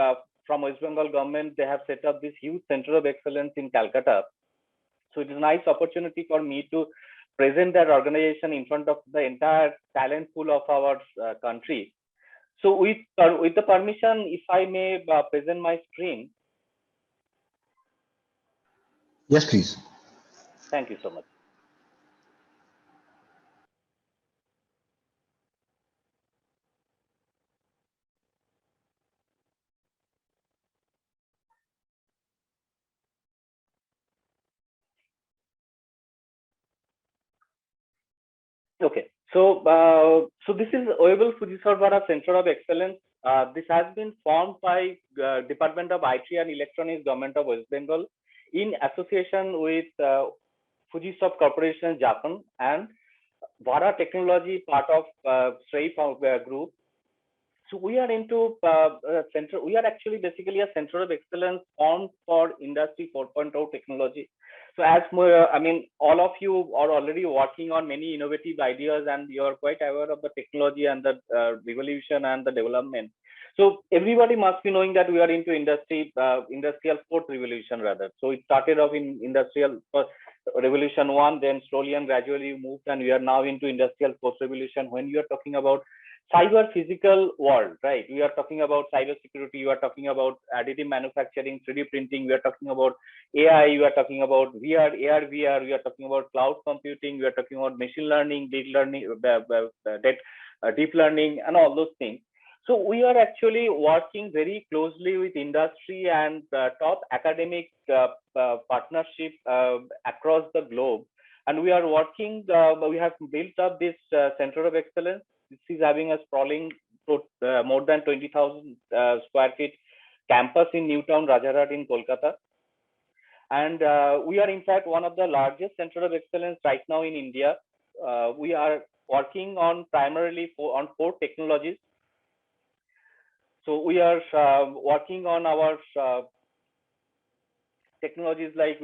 from West Bengal government, they have set up this huge Center of Excellence in Calcutta. So it is a nice opportunity for me to present that organization in front of the entire talent pool of our country. So with the permission, if I may present my screen. Yes, please. Thank you so much. Okay, so this is OABL Fujisawa Center of Excellence. This has been formed by Department of IT and Electronics, Government of West Bengal, in association with Fujisoft Corporation Japan and Vara Technology, part of Shrey Group. So we are into center. We are actually basically a center of excellence formed for Industry 4.0 technology. So as I mean, all of you are already working on many innovative ideas, and you are quite aware of the technology and the revolution and the development. So everybody must be knowing that we are into industrial 4th revolution rather. So it started off in industrial revolution 1, then slowly and gradually moved, and we are now into industrial 4th revolution. When you are talking about cyber physical world, right? We are talking about cyber security. You are talking about additive manufacturing, 3D printing. We are talking about AI. We are talking about VR, AR, VR. We are talking about cloud computing. We are talking about machine learning, deep learning, deep learning, and all those things. So we are actually working very closely with industry and top academic partnership across the globe. And we are working, we have built up this Center of Excellence. This is having a sprawling more than 20,000 square feet campus in Newtown, Rajarhat in Kolkata. And we are in fact one of the largest Center of Excellence right now in India. We are working on primarily on 4 technologies. So we are working on our technologies like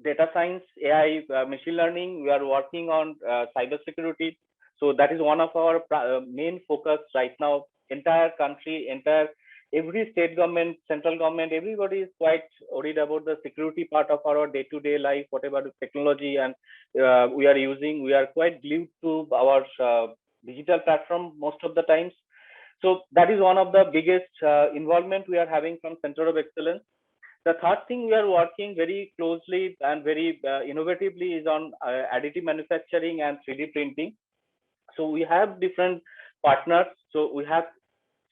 data science, AI, machine learning. We are working on cybersecurity. So that is one of our main focus right now. Entire country, every state government, central government, everybody is quite worried about the security part of our day-to-day life, whatever the technology and we are using. We are quite glued to our digital platform most of the times. So that is one of the biggest involvement we are having from Center of Excellence. The third thing we are working very closely and very innovatively is on additive manufacturing and 3D printing. So we have different partners. So we have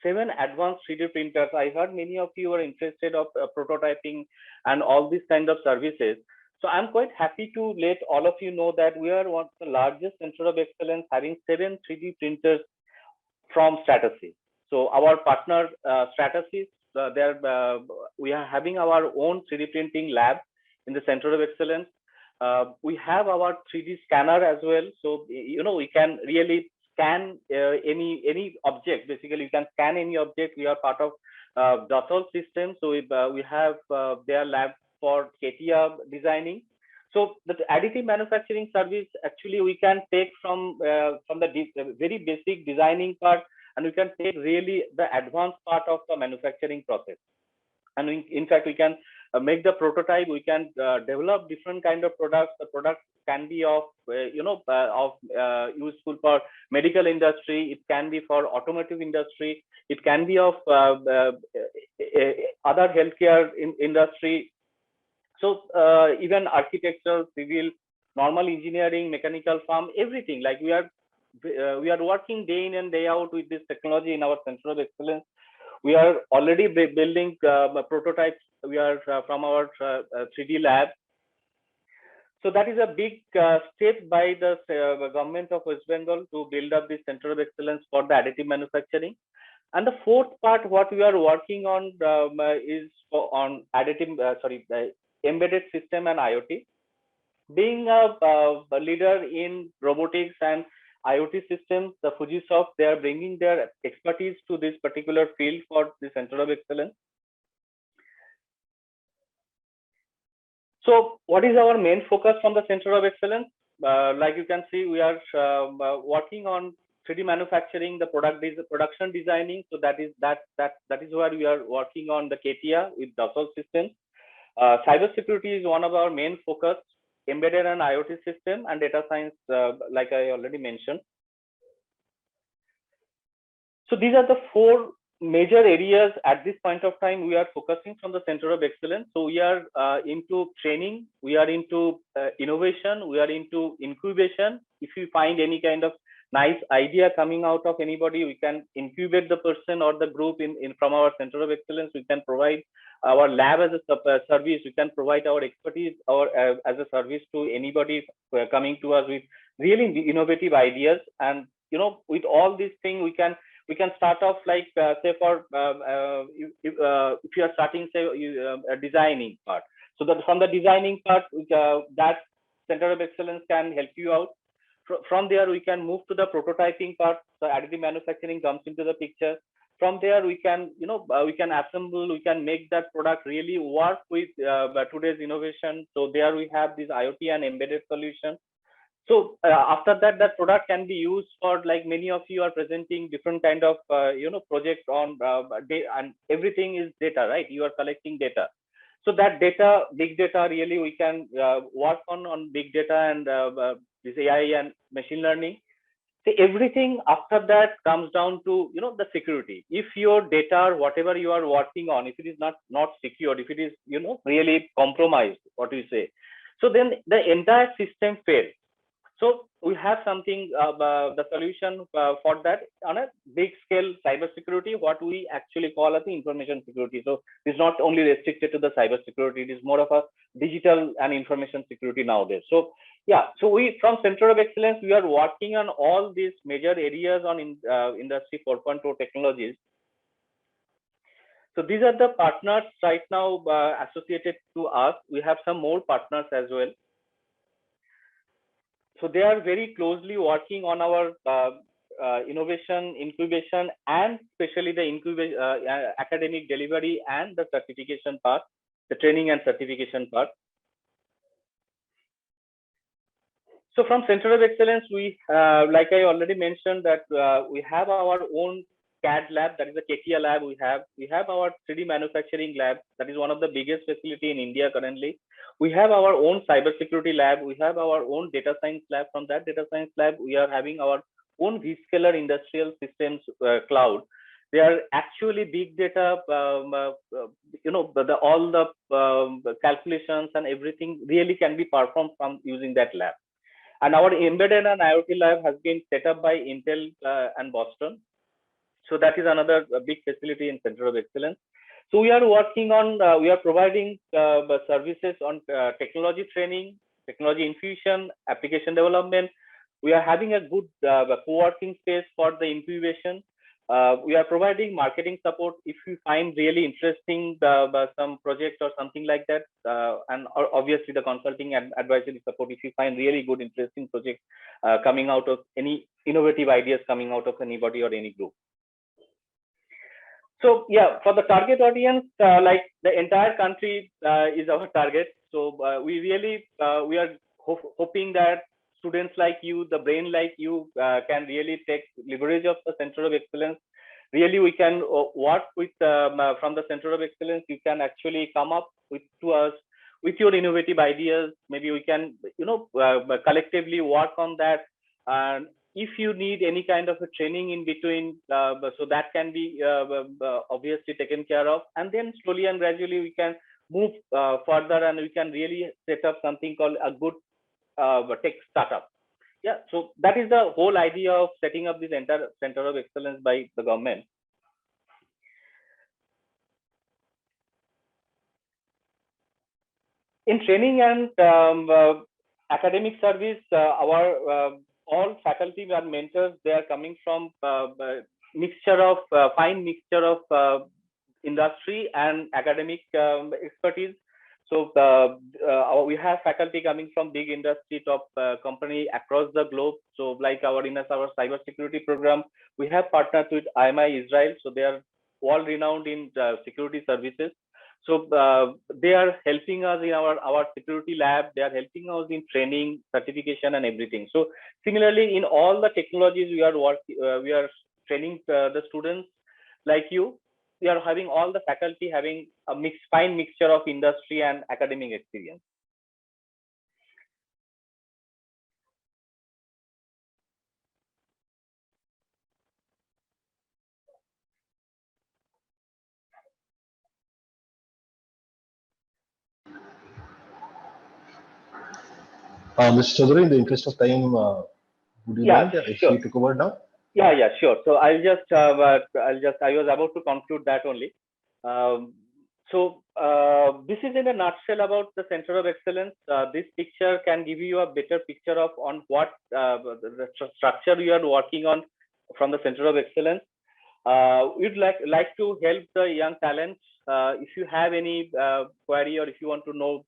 7 advanced 3D printers. I heard many of you are interested of prototyping and all these kind of services. So I'm quite happy to let all of you know that we are one of the largest Center of Excellence having 7 3D printers from Stratasys. So our partner Stratasys, we are having our own 3D printing lab in the Center of Excellence. We have our 3D scanner as well. So we can really scan any object. Basically, you can scan any object. We are part of Dassault system. So we have their lab for CATIA designing. So the additive manufacturing service actually we can take from the very basic designing part, and we can take really the advanced part of the manufacturing process. And in fact, we can make the prototype. We can develop different kind of products. The product can be of useful for medical industry. It can be for automotive industry. It can be of other healthcare industry. So even architecture, civil, normal engineering, mechanical farm, everything. Like we are working day in and day out with this technology in our Center of Excellence. We are already building prototypes. We are from our 3D lab. So that is a big step by the government of West Bengal to build up this Center of Excellence for the additive manufacturing. And the fourth part, what we are working on is on embedded system and IoT. Being a leader in robotics and IoT systems, the Fujisoft, they are bringing their expertise to this particular field for the Center of Excellence. So what is our main focus from the Center of Excellence? Like you can see, we are working on 3D manufacturing, the production designing. So that is where we are working on the CATIA with Dassault Systems. Cybersecurity is one of our main focus, embedded and IoT system, and data science, like I already mentioned. So these are the four major areas at this point of time we are focusing from the Center of Excellence. So we are into training, we are into innovation, we are into incubation. If you find any kind of nice idea coming out of anybody, we can incubate the person or the group from our Center of Excellence. We can provide our lab as a service. We can provide our expertise as a service to anybody coming to us with really innovative ideas. And with all these things, we can start off like say for if you are starting say a designing part. So that from the designing part, that Center of Excellence can help you out. From there, we can move to the prototyping part. So additive manufacturing comes into the picture. From there, we can we can assemble, we can make that product really work with today's innovation. So there we have this IoT and embedded solution. So after that, that product can be used for, like many of you are presenting different kind of projects on data, and everything is data, right? You are collecting data. So that data, big data, really we can work on big data and this AI and machine learning. So everything after that comes down to the security. If your data or whatever you are working on, if it is not secured, if it is really compromised, what do you say? So then the entire system fails. So we have something, the solution for that on a big scale cybersecurity, what we actually call as the information security. So it's not only restricted to the cybersecurity, it is more of a digital and information security nowadays. So yeah, so we from Center of Excellence, we are working on all these major areas on Industry 4.0 technologies. So these are the partners right now associated to us. We have some more partners as well. So they are very closely working on our innovation, incubation, and especially the academic delivery and the certification part, the training and certification part. So from Center of Excellence, we, like I already mentioned, that we have our own CAD lab, that is the CATIA lab. We have our 3D manufacturing lab, that is one of the biggest facility in India currently. We have our own cybersecurity lab. We have our own data science lab. From that data science lab, we are having our own Vscaler industrial systems cloud. They are actually big data, all the calculations and everything really can be performed from using that lab. And our embedded and IoT lab has been set up by Intel and Boston. So that is another big facility in Center of Excellence. So we are working on, we are providing services on technology training, technology infusion, application development. We are having a good co-working space for the incubation. We are providing marketing support if you find really interesting some project or something like that, and obviously the consulting and advisory support if you find really good interesting project coming out of any innovative ideas coming out of anybody or any group. So yeah, for the target audience, like the entire country is our target. So we really we are hoping that students like you, the brain like you, can really take leverage of the Center of Excellence, really we can work with from the Center of Excellence. You can actually come up to us with your innovative ideas. Maybe we can, collectively work on that. And if you need any kind of a training in between, so that can be obviously taken care of. And then slowly and gradually we can move further, and we can really set up something called a good tech startup. Yeah, so that is the whole idea of setting up this entire Center of Excellence by the government. In training and academic service, our all faculty and mentors, they are coming from mixture of fine mixture of industry and academic expertise. So we have faculty coming from big industry top company across the globe. So like our cybersecurity program, we have partnered with IMI Israel. So they are world renowned in security services. So they are helping us in our security lab. They are helping us in training, certification, and everything. So similarly, in all the technologies we are training the students like you. We are having all the faculty having a fine mixture of industry and academic experience. Mr. Chaudhary, in the interest of time, would you mind if we took over now? Yeah, sure. So I was about to conclude that only. This is in a nutshell about the Center of Excellence. This picture can give you a better picture of on what the structure you are working on from the Center of Excellence. We'd like to help the young talents. If you have any query, or if you want to know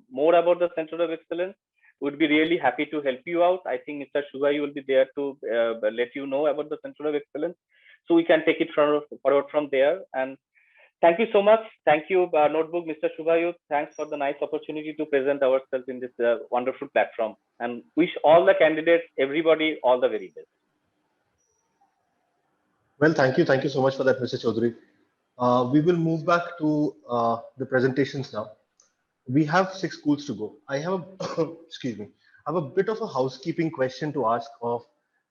more about the Center of Excellence, would be really happy to help you out. I think Mr. Shubhayu will be there to let you know about the Center of Excellence. So we can take it forward from there. And thank you so much. Thank you, Notebook, Mr. Shubhayu. Thanks for the nice opportunity to present ourselves in this wonderful platform. And wish all the candidates, everybody, all the very best. Well, thank you. Thank you so much for that, Mr. Chaudhary. We will move back to the presentations now. We have 6 schools to go. I have excuse me. I have a bit of a housekeeping question to ask of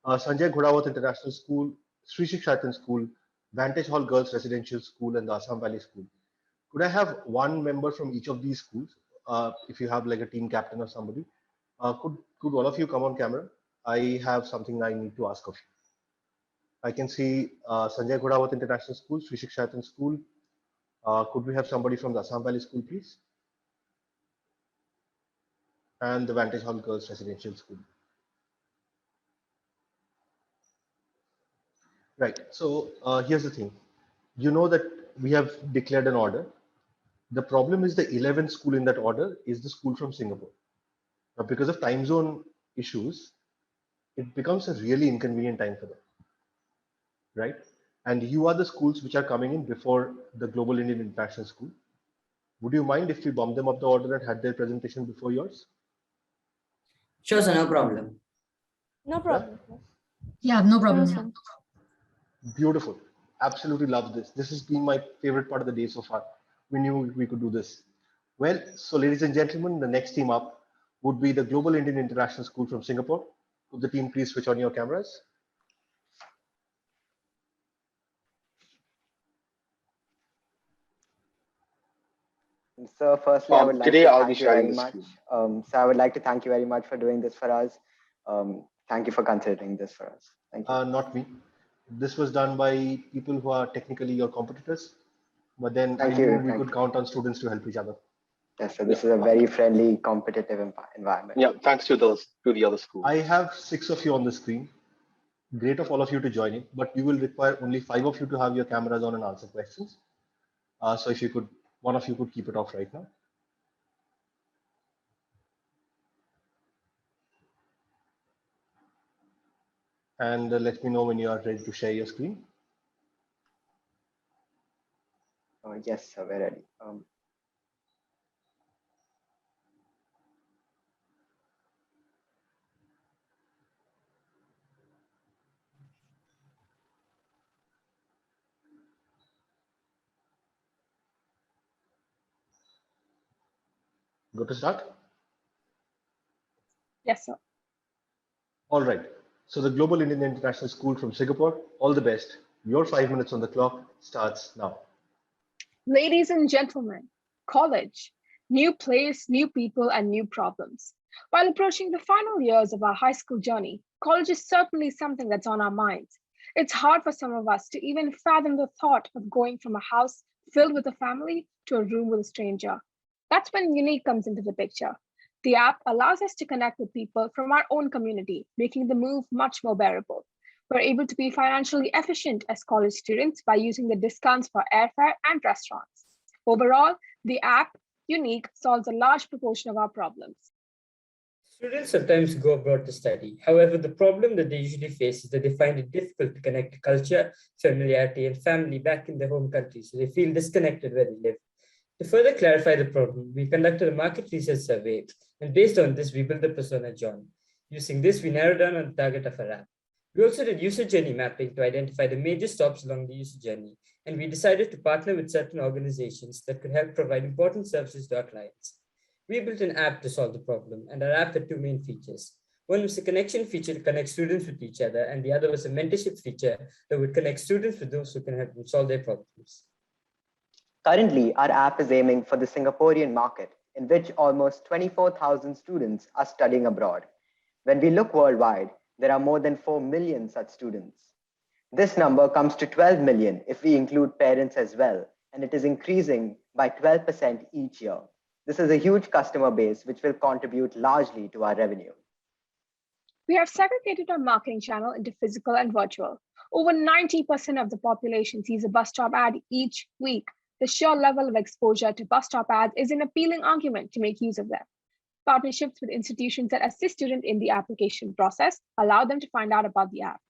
Sanjay Ghodawat International School, Sri Shikshatan School, Vantage Hall Girls Residential School, and the Assam Valley School. Could I have one member from each of these schools? If you have like a team captain or somebody, could all of you come on camera? I have something I need to ask of you. I can see Sanjay Ghodawat International School, Sri Shikshatan School. Could we have somebody from the Assam Valley School, please? And the Vantage Hall Girls Residential School. Right. So here's the thing. You know that we have declared an order. The problem is the 11th school in that order is the school from Singapore. Now, because of time zone issues, it becomes a really inconvenient time for them. Right? And you are the schools which are coming in before the Global Indian International School. Would you mind if we bump them up the order and had their presentation before yours? Sure, sir, no problem. No problem. Yeah, no problem. Sure, Beautiful. Absolutely love this. This has been my favorite part of the day so far. We knew we could do this. Well, so ladies and gentlemen, the next team up would be the Global Indian International School from Singapore. Would the team please switch on your cameras? So firstly, I would like to thank you very much. So I would like to thank you very much for doing this for us. Thank you for considering this for us. Thank you. Not me. This was done by people who are technically your competitors, but then I knew we could count on students to help each other. Yes, so this is a very friendly, competitive environment. Yeah, thanks to the other schools. I have 6 of you on the screen. Great of all of you to join in, but you will require only 5 of you to have your cameras on and answer questions. So if you could, one of you could keep it off right now. And let me know when you are ready to share your screen. Yes, sir, we're ready. Good to start? Yes, sir. All right. So the Global Indian International School from Singapore, all the best. Your 5 minutes on the clock starts now. Ladies and gentlemen, college, new place, new people, and new problems. While approaching the final years of our high school journey, college is certainly something that's on our minds. It's hard for some of us to even fathom the thought of going from a house filled with a family to a room with a stranger. That's when Unique comes into the picture. The app allows us to connect with people from our own community, making the move much more bearable. We're able to be financially efficient as college students by using the discounts for airfare and restaurants. Overall, the app, Unique, solves a large proportion of our problems. Students sometimes go abroad to study. However, the problem that they usually face is that they find it difficult to connect to culture, familiarity, and family back in their home country, so they feel disconnected where they live. To further clarify the problem, we conducted a market research survey, and based on this, we built the persona John. Using this, we narrowed down on the target of our app. We also did user journey mapping to identify the major stops along the user journey, and we decided to partner with certain organizations that could help provide important services to our clients. We built an app to solve the problem, and our app had two main features. One was a connection feature to connect students with each other, and the other was a mentorship feature that would connect students with those who can help them solve their problems. Currently, our app is aiming for the Singaporean market, in which almost 24,000 students are studying abroad. When we look worldwide, there are more than 4 million such students. This number comes to 12 million if we include parents as well, and it is increasing by 12% each year. This is a huge customer base which will contribute largely to our revenue. We have segregated our marketing channel into physical and virtual. Over 90% of the population sees a bus stop ad each week. The sheer level of exposure to bus stop ads is an appealing argument to make use of them. Partnerships with institutions that assist students in the application process allow them to find out about the app.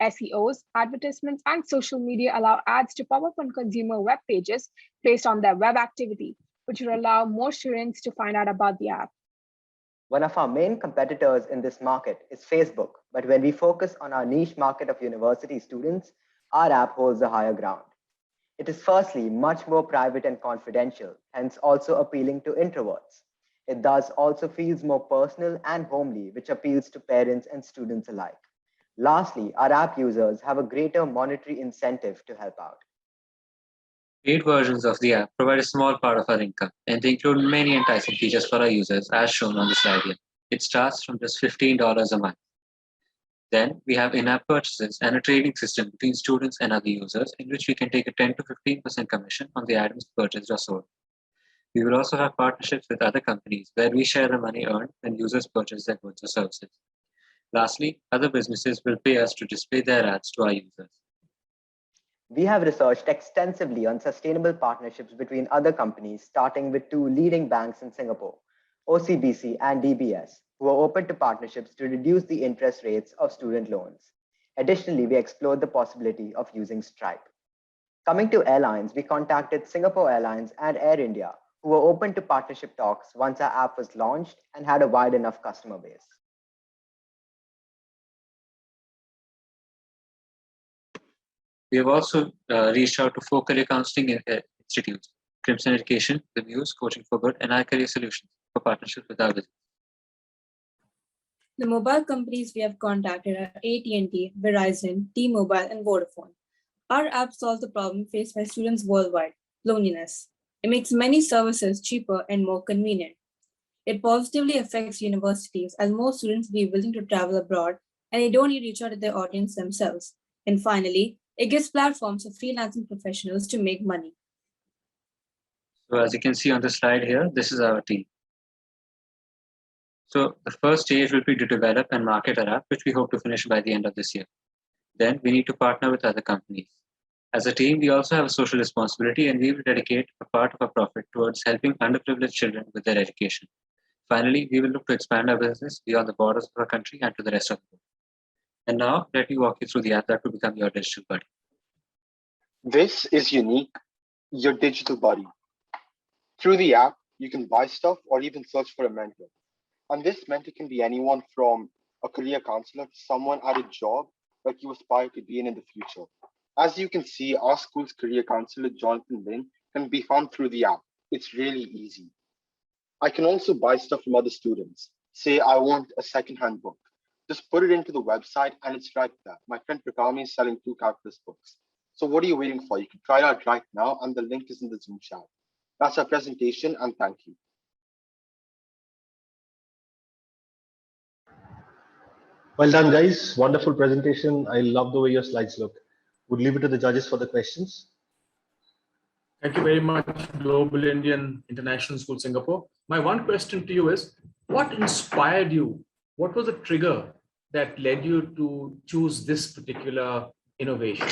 SEOs, advertisements, and social media allow ads to pop up on consumer web pages based on their web activity, which will allow more students to find out about the app. One of our main competitors in this market is Facebook, but when we focus on our niche market of university students, our app holds a higher ground. It is firstly much more private and confidential, hence also appealing to introverts. It thus also feels more personal and homely, which appeals to parents and students alike. Lastly, our app users have a greater monetary incentive to help out. Paid versions of the app provide a small part of our income, and they include many enticing features for our users, as shown on the slide here. It starts from just $15 a month. Then we have in-app purchases and a trading system between students and other users, in which we can take a 10 to 15% commission on the items purchased or sold. We will also have partnerships with other companies where we share the money earned when users purchase their goods or services. Lastly, other businesses will pay us to display their ads to our users. We have researched extensively on sustainable partnerships between other companies, starting with 2 leading banks in Singapore, OCBC and DBS, who are open to partnerships to reduce the interest rates of student loans. Additionally, we explored the possibility of using Stripe. Coming to airlines, we contacted Singapore Airlines and Air India, who were open to partnership talks once our app was launched and had a wide enough customer base. We have also reached out to 4 career counseling institutes, Crimson Education, The Muse, Coaching for Good, and iCareer Solutions for partnerships with our business. The mobile companies we have contacted are AT&T, Verizon, T-Mobile, and Vodafone. Our app solves the problem faced by students worldwide, loneliness. It makes many services cheaper and more convenient. It positively affects universities as more students will be willing to travel abroad and they don't need to reach out to their audience themselves. And finally, it gives platforms for freelancing professionals to make money. So as you can see on the slide here, this is our team. So the first stage will be to develop and market our app, which we hope to finish by the end of this year. Then we need to partner with other companies. As a team, we also have a social responsibility, and we will dedicate a part of our profit towards helping underprivileged children with their education. Finally, we will look to expand our business beyond the borders of our country and to the rest of the world. And now, let me walk you through the app that will become your digital buddy. This is Unique, your digital buddy. Through the app, you can buy stuff or even search for a mentor. And this mentor can be anyone from a career counselor to someone at a job that you aspire to be in the future. As you can see, our school's career counselor, Jonathan Lin, can be found through the app. It's really easy. I can also buy stuff from other students. Say I want a secondhand book. Just put it into the website and it's right there. My friend Prakami is selling 2 calculus books. So what are you waiting for? You can try it out right now and the link is in the Zoom chat. That's our presentation and thank you. Well done, guys. Wonderful presentation. I love the way your slides look. Would leave it to the judges for the questions. Thank you very much, Global Indian International School, Singapore. My one question to you is, what inspired you? What was the trigger that led you to choose this particular innovation?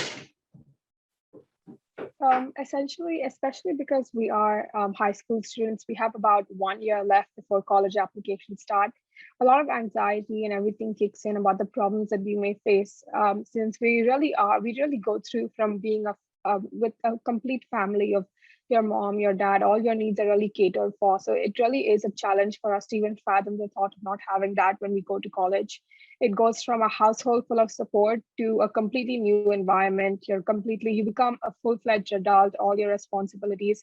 Essentially, especially because we are high school students, we have about 1 year left before college applications start. A lot of anxiety and everything kicks in about the problems that we may face, since we really go through from being with a complete family of your mom, your dad, all your needs are really catered for. So it really is a challenge for us to even fathom the thought of not having that when we go to college. It goes from a household full of support to a completely new environment. You become a full-fledged adult, all your responsibilities.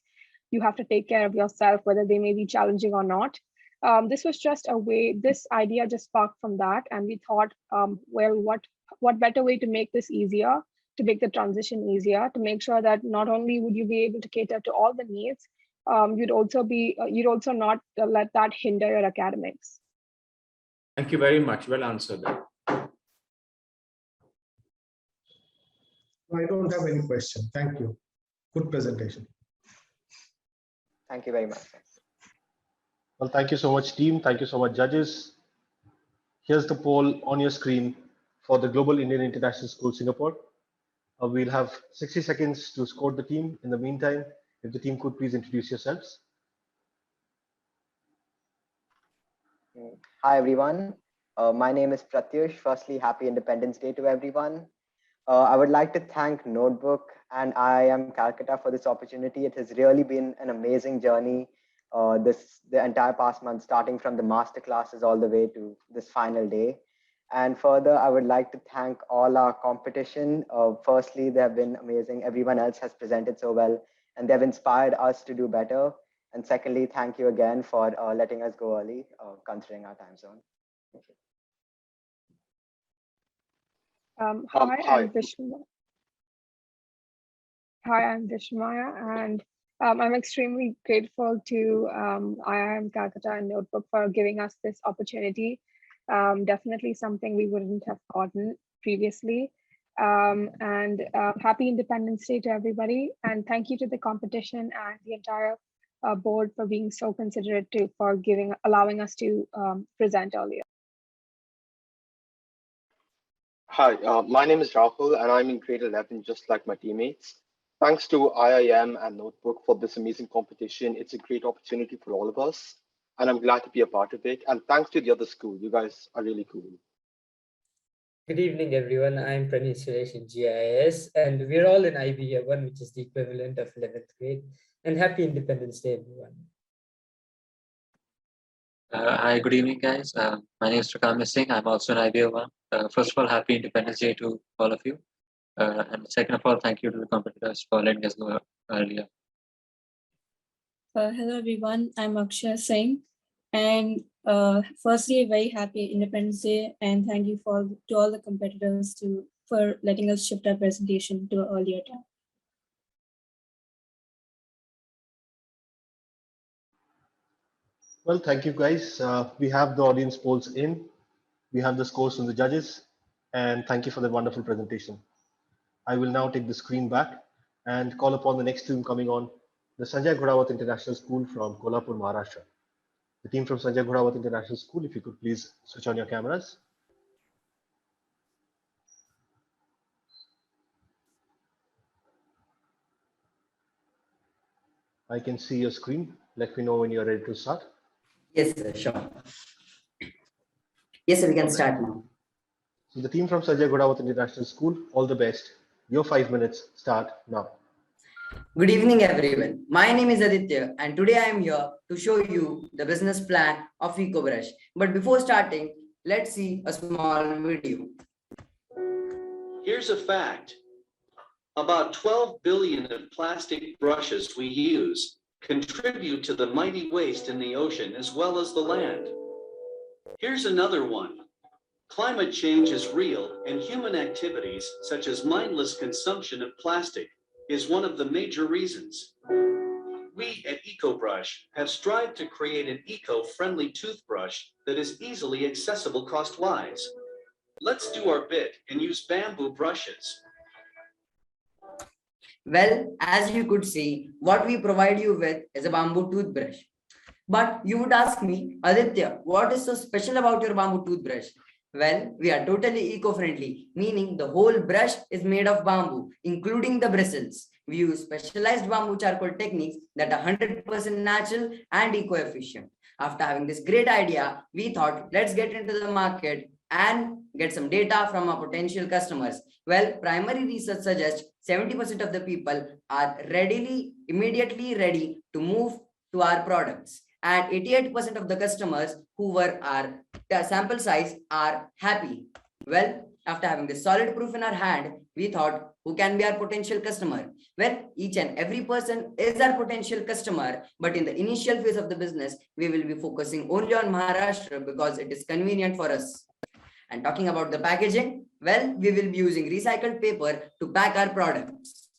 You have to take care of yourself, whether they may be challenging or not. This was just a way, this idea just sparked from that. And we thought, well, what better way to make this easier, to make the transition easier, to make sure that not only would you be able to cater to all the needs, you'd also not let that hinder your academics. Thank you very much. Well answered. I don't have any question. Thank you. Good presentation. Thank you very much. Well, thank you so much, team. Thank you so much, judges. Here's the poll on your screen for the Global Indian International School, Singapore. We'll have 60 seconds to score the team. In the meantime, if the team could please introduce yourselves. Hi, everyone. My name is Pratyush. Firstly, happy Independence Day to everyone. I would like to thank Notebook and IIM Calcutta for this opportunity. It has really been an amazing journey. The entire past month, starting from the master classes all the way to this final day. And further, I would like to thank all our competition. Firstly, they have been amazing. Everyone else has presented so well, and they've inspired us to do better. And secondly, thank you again for letting us go early, considering our time zone. Thank you. Hi, I'm Vishnu. Hi, I'm Vishmaya, and I'm extremely grateful to IIM Calcutta and Notebook for giving us this opportunity. Definitely something we wouldn't have gotten previously. Happy Independence Day to everybody. And thank you to the competition and the entire board for being so considerate for allowing us to present earlier. Hi, my name is Rahul and I'm in grade 11, just like my teammates. Thanks to IIM and Notebook for this amazing competition. It's a great opportunity for all of us, and I'm glad to be a part of it. And thanks to the other school. You guys are really cool. Good evening, everyone. I'm Praneeth Suresh in GIS, and we're all in IB Year 1, which is the equivalent of 11th grade. And happy Independence Day, everyone. Hi, good evening, guys. My name is Prakami Singh. I'm also in IB Year 1. First of all, happy Independence Day to all of you. And second of all, thank you to the competitors for letting us go earlier. Hello, everyone. I'm Akshaya Singh. And firstly, a very happy Independence Day, and thank you to all the competitors for letting us shift our presentation to an earlier time. Well, thank you, guys. We have the audience polls in. We have the scores from the judges, and thank you for the wonderful presentation. I will now take the screen back and call upon the next team coming on, the Sanjay Ghodawat International School from Kolhapur, Maharashtra. The team from Sanjay Ghodawat International School, if you could please switch on your cameras. I can see your screen. Let me know when you're ready to start. Yes, sir, sure. Yes, sir, we can start now. So the team from Sanjay Ghodawat International School, all the best. Your 5 minutes start now. Good evening, everyone. My name is Aditya, and today I am here to show you the business plan of EcoBrush. But before starting, let's see a small video. Here's a fact. About 12 billion of plastic brushes we use contribute to the mighty waste in the ocean as well as the land. Here's another one. Climate change is real, and human activities, such as mindless consumption of plastic, is one of the major reasons. We at EcoBrush have strived to create an eco-friendly toothbrush that is easily accessible cost-wise. Let's do our bit and use bamboo brushes. Well, as you could see, what we provide you with is a bamboo toothbrush. But you would ask me, Aditya, what is so special about your bamboo toothbrush? Well, we are totally eco-friendly, meaning the whole brush is made of bamboo, including the bristles. We use specialized bamboo charcoal techniques that are 100% natural and eco-efficient. After having this great idea, we thought, let's get into the market and get some data from our potential customers. Well, primary research suggests 70% of the people are immediately ready to move to our products. And 88% of the customers who were our sample size are happy. Well, after having this solid proof in our hand, we thought, who can be our potential customer? Well, each and every person is our potential customer, but in the initial phase of the business, we will be focusing only on Maharashtra because it is convenient for us. And talking about the packaging, well, we will be using recycled paper to pack our products.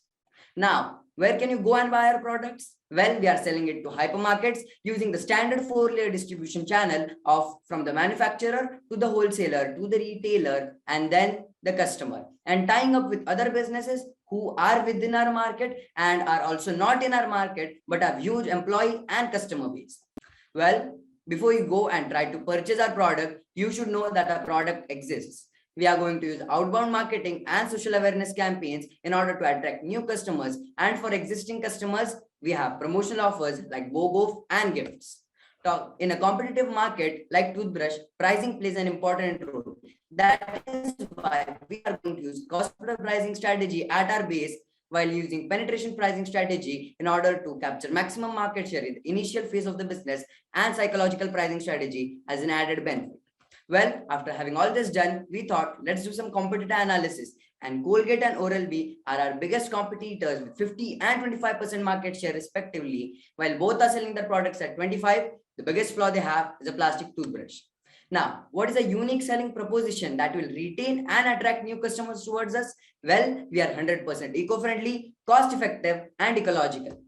Now, where can you go and buy our products? Well, we are selling it to hypermarkets using the standard 4-layer distribution channel from the manufacturer to the wholesaler, to the retailer, and then the customer. And tying up with other businesses who are within our market and are also not in our market, but have huge employee and customer base. Well, before you go and try to purchase our product, you should know that our product exists. We are going to use outbound marketing and social awareness campaigns in order to attract new customers. And for existing customers, we have promotional offers like BOGO and gifts. In a competitive market like toothbrush, pricing plays an important role. That is why we are going to use cost pricing strategy at our base while using penetration pricing strategy in order to capture maximum market share in the initial phase of the business, and psychological pricing strategy as an added benefit. Well, after having all this done, we thought, let's do some competitor analysis. And Colgate and Oral-B are our biggest competitors with 50 and 25% market share respectively. While both are selling their products at 25, the biggest flaw they have is a plastic toothbrush. Now, what is a unique selling proposition that will retain and attract new customers towards us? Well, we are 100% eco-friendly, cost-effective, and ecological.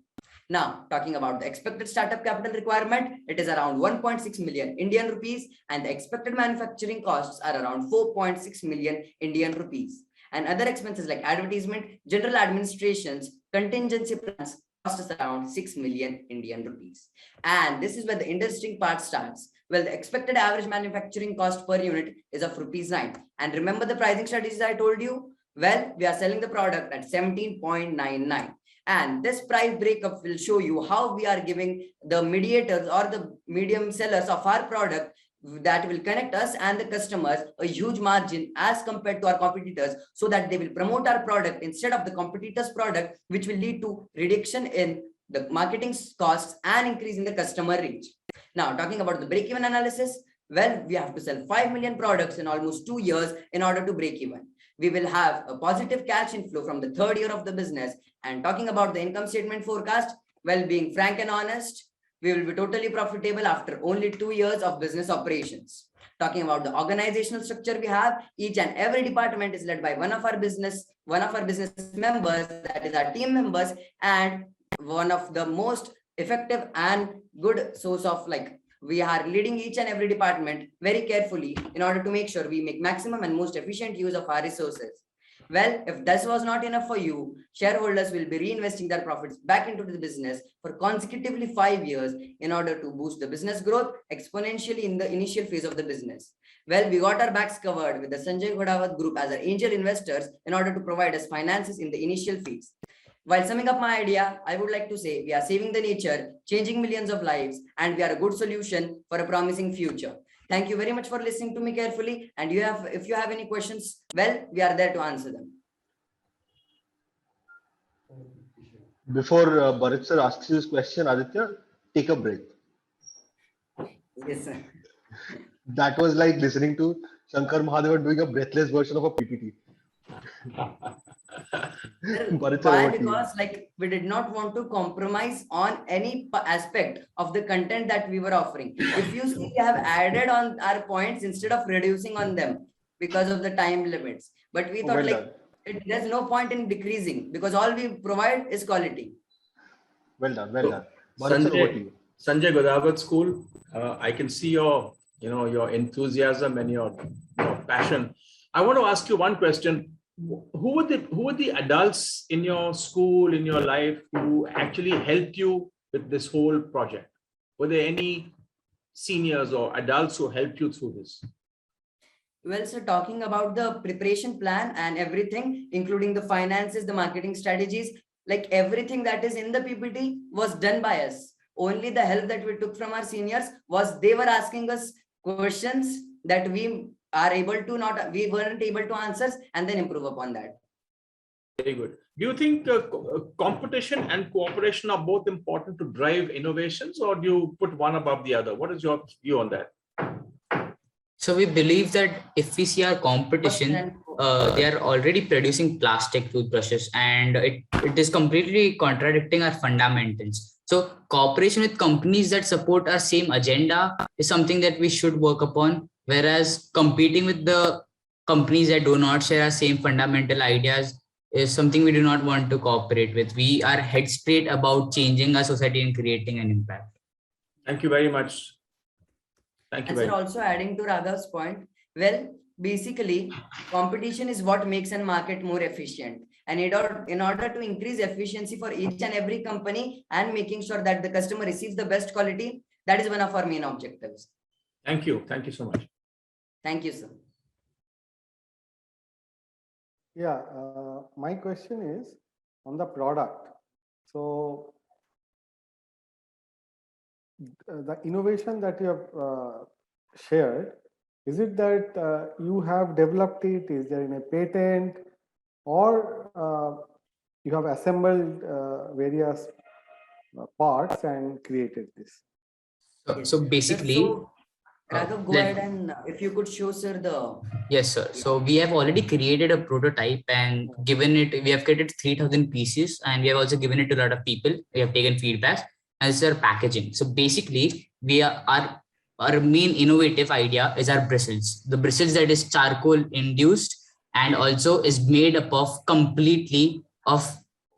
Now, talking about the expected startup capital requirement, it is around 1.6 million Indian rupees, and the expected manufacturing costs are around 4.6 million Indian rupees. And other expenses like advertisement, general administrations, contingency plans cost us around 6 million Indian rupees. And this is where the interesting part starts. Well, the expected average manufacturing cost per unit is of ₹9. And remember the pricing strategies I told you? Well, we are selling the product at 17.99. And this price breakup will show you how we are giving the mediators or the medium sellers of our product that will connect us and the customers a huge margin as compared to our competitors, so that they will promote our product instead of the competitors' product, which will lead to reduction in the marketing costs and increase in the customer reach. Now, talking about the break-even analysis, well, we have to sell 5 million products in almost 2 years in order to break even. We will have a positive cash inflow from the 3rd year of the business. And talking about the income statement forecast, well, being frank and honest, we will be totally profitable after only 2 years of business operations. Talking about the organizational structure we have, each and every department is led by one of our business members, that is our team members, and one of the most effective and good source of we are leading each and every department very carefully in order to make sure we make maximum and most efficient use of our resources. Well, if this was not enough for you, shareholders will be reinvesting their profits back into the business for consecutively 5 years in order to boost the business growth exponentially in the initial phase of the business. Well, we got our backs covered with the Sanjay Ghodawat Group as our angel investors in order to provide us finances in the initial phase. While summing up my idea, I would like to say we are saving the nature, changing millions of lives, and we are a good solution for a promising future. Thank you very much for listening to me carefully. And if you have any questions, well, we are there to answer them. Before Bharat sir asks you this question, Aditya, take a breath. Yes, sir. That was like listening to Shankar Mahadevan doing a breathless version of a PPT. But it's Why? over to you. Because like we did not want to compromise on any aspect of the content that we were offering. If you see, we have added on our points instead of reducing on them because of the time limits. But we thought Well like done. there's no point in decreasing because all we provide is quality. Well done. Well done. But it's over to you. Sanjay Godawat School, I can see your, your enthusiasm and your passion. I want to ask you one question. Who were the adults in your school, in your life, who actually helped you with this whole project? Were there any seniors or adults who helped you through this? Well, so talking about the preparation plan and everything, including the finances, the marketing strategies, like everything that is in the PPT was done by us. Only the help that we took from our seniors was they were asking us questions that we weren't able to answer and then improve upon that. Very good. Do you think competition and cooperation are both important to drive innovations, or do you put one above the other? What is your view on that? So we believe that if we see our competition, they are already producing plastic toothbrushes, and it is completely contradicting our fundamentals. So cooperation with companies that support our same agenda is something that we should work upon, whereas competing with the companies that do not share our same fundamental ideas is something we do not want to cooperate with. We are head straight about changing our society and creating an impact. Thank you very much. Thank you And very sir, much. also adding to Raghav's point, well, basically, competition is what makes a market more efficient. And in order to increase efficiency for each and every company and making sure that the customer receives the best quality, that is one of our main objectives. Thank you. Thank you so much. Thank you, sir. Yeah, my question is on the product. So the innovation that you have shared, is it that you have developed it? Is there in a patent, or you have assembled various parts and created this? So basically, Raghav, go ahead and if you could show sir the. Yes, sir. So we have already created a prototype and given it, we have created 3,000 pieces, and we have also given it to a lot of people. We have taken feedback, and this is our packaging. So basically, our main innovative idea is our bristles. The bristles that is charcoal induced and also is made up of completely of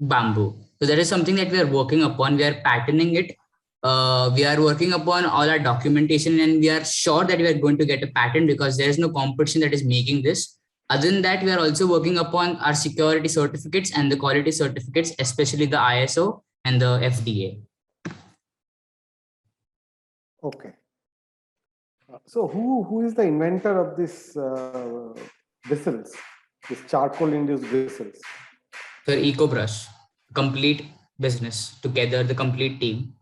bamboo. So that is something that we are working upon. We are patenting it. We are working upon all our documentation, and we are sure that we are going to get a patent because there is no competition that is making this. Other than that, we are also working upon our security certificates and the quality certificates, especially the ISO and the FDA. Okay. So who is the inventor of this bristles, this charcoal induced bristles? So EcoBrush, complete business together, the complete team.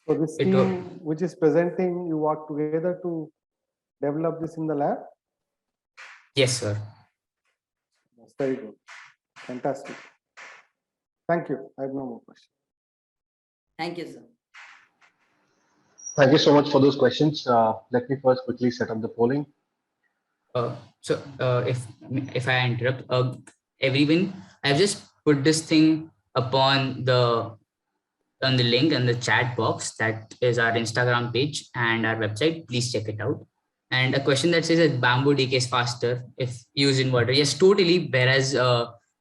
So this team which is presenting, you work together to develop this in the lab? Yes, sir. That's very good. Fantastic. Thank you. I have no more questions. Thank you, sir. Thank you so much for those questions. Let me first quickly set up the polling. If I interrupt, everyone, I've just put this thing on the link in the chat box. That is our Instagram page and our website. Please check it out. And a question that says that bamboo decays faster if used in water. Yes, totally. Whereas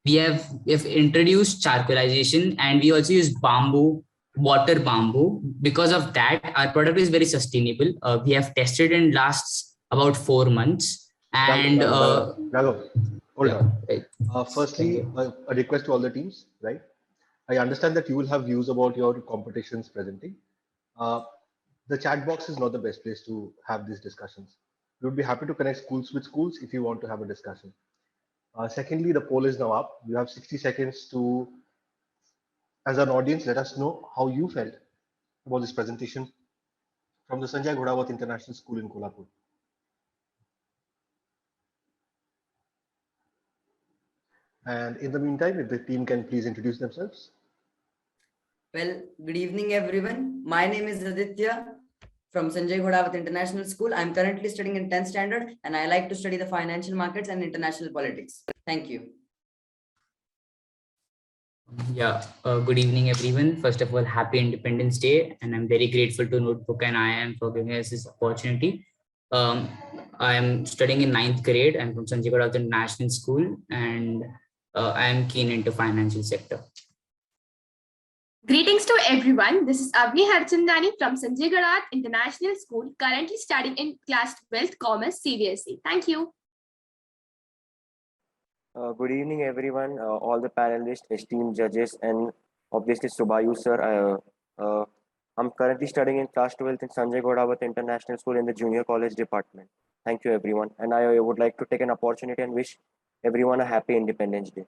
we have introduced charcoalization, and we also use water bamboo. Because of that, our product is very sustainable. We have tested and lasts about 4 months. And Raghav, hold on. Firstly, a request to all the teams, right? I understand that you will have views about your competitions presenting. The chat box is not the best place to have these discussions. We would be happy to connect schools with schools if you want to have a discussion. Secondly, the poll is now up. You have 60 seconds to, as an audience, let us know how you felt about this presentation from the Sanjay Godawat International School in Kolhapur. And in the meantime, if the team can please introduce themselves. Well, good evening, everyone. My name is Aditya from Sanjay Godawat International School. I'm currently studying in 10th standard, and I like to study the financial markets and international politics. Thank you. Yeah, good evening, everyone. First of all, happy Independence Day, and I'm very grateful to Notebook and IIM for giving us this opportunity. I am studying in 9th grade. I'm from Sanjay Gauda International School, and I am keen into financial sector. Greetings to everyone. This is Avni Harchandani from Sanjay Gauda International School, currently studying in class 12th Commerce CBSE. Thank you. Good evening, everyone, all the panelists, esteemed judges, and obviously Subhayu sir. I'm currently studying in class 12th in Sanjay Gauda International School in the Junior College Department. Thank you, everyone. And I would like to take an opportunity and wish everyone a happy Independence Day.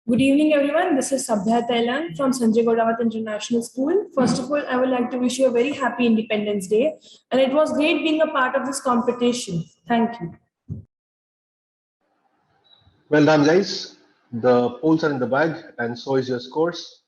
Good evening, everyone. This is Sabha Thailand from Sanjay Gauda International School. First of all, I would like to wish you a very happy Independence Day. And it was great being a part of this competition. Thank you. Well done, guys. The polls are in the bag, and so is your scores.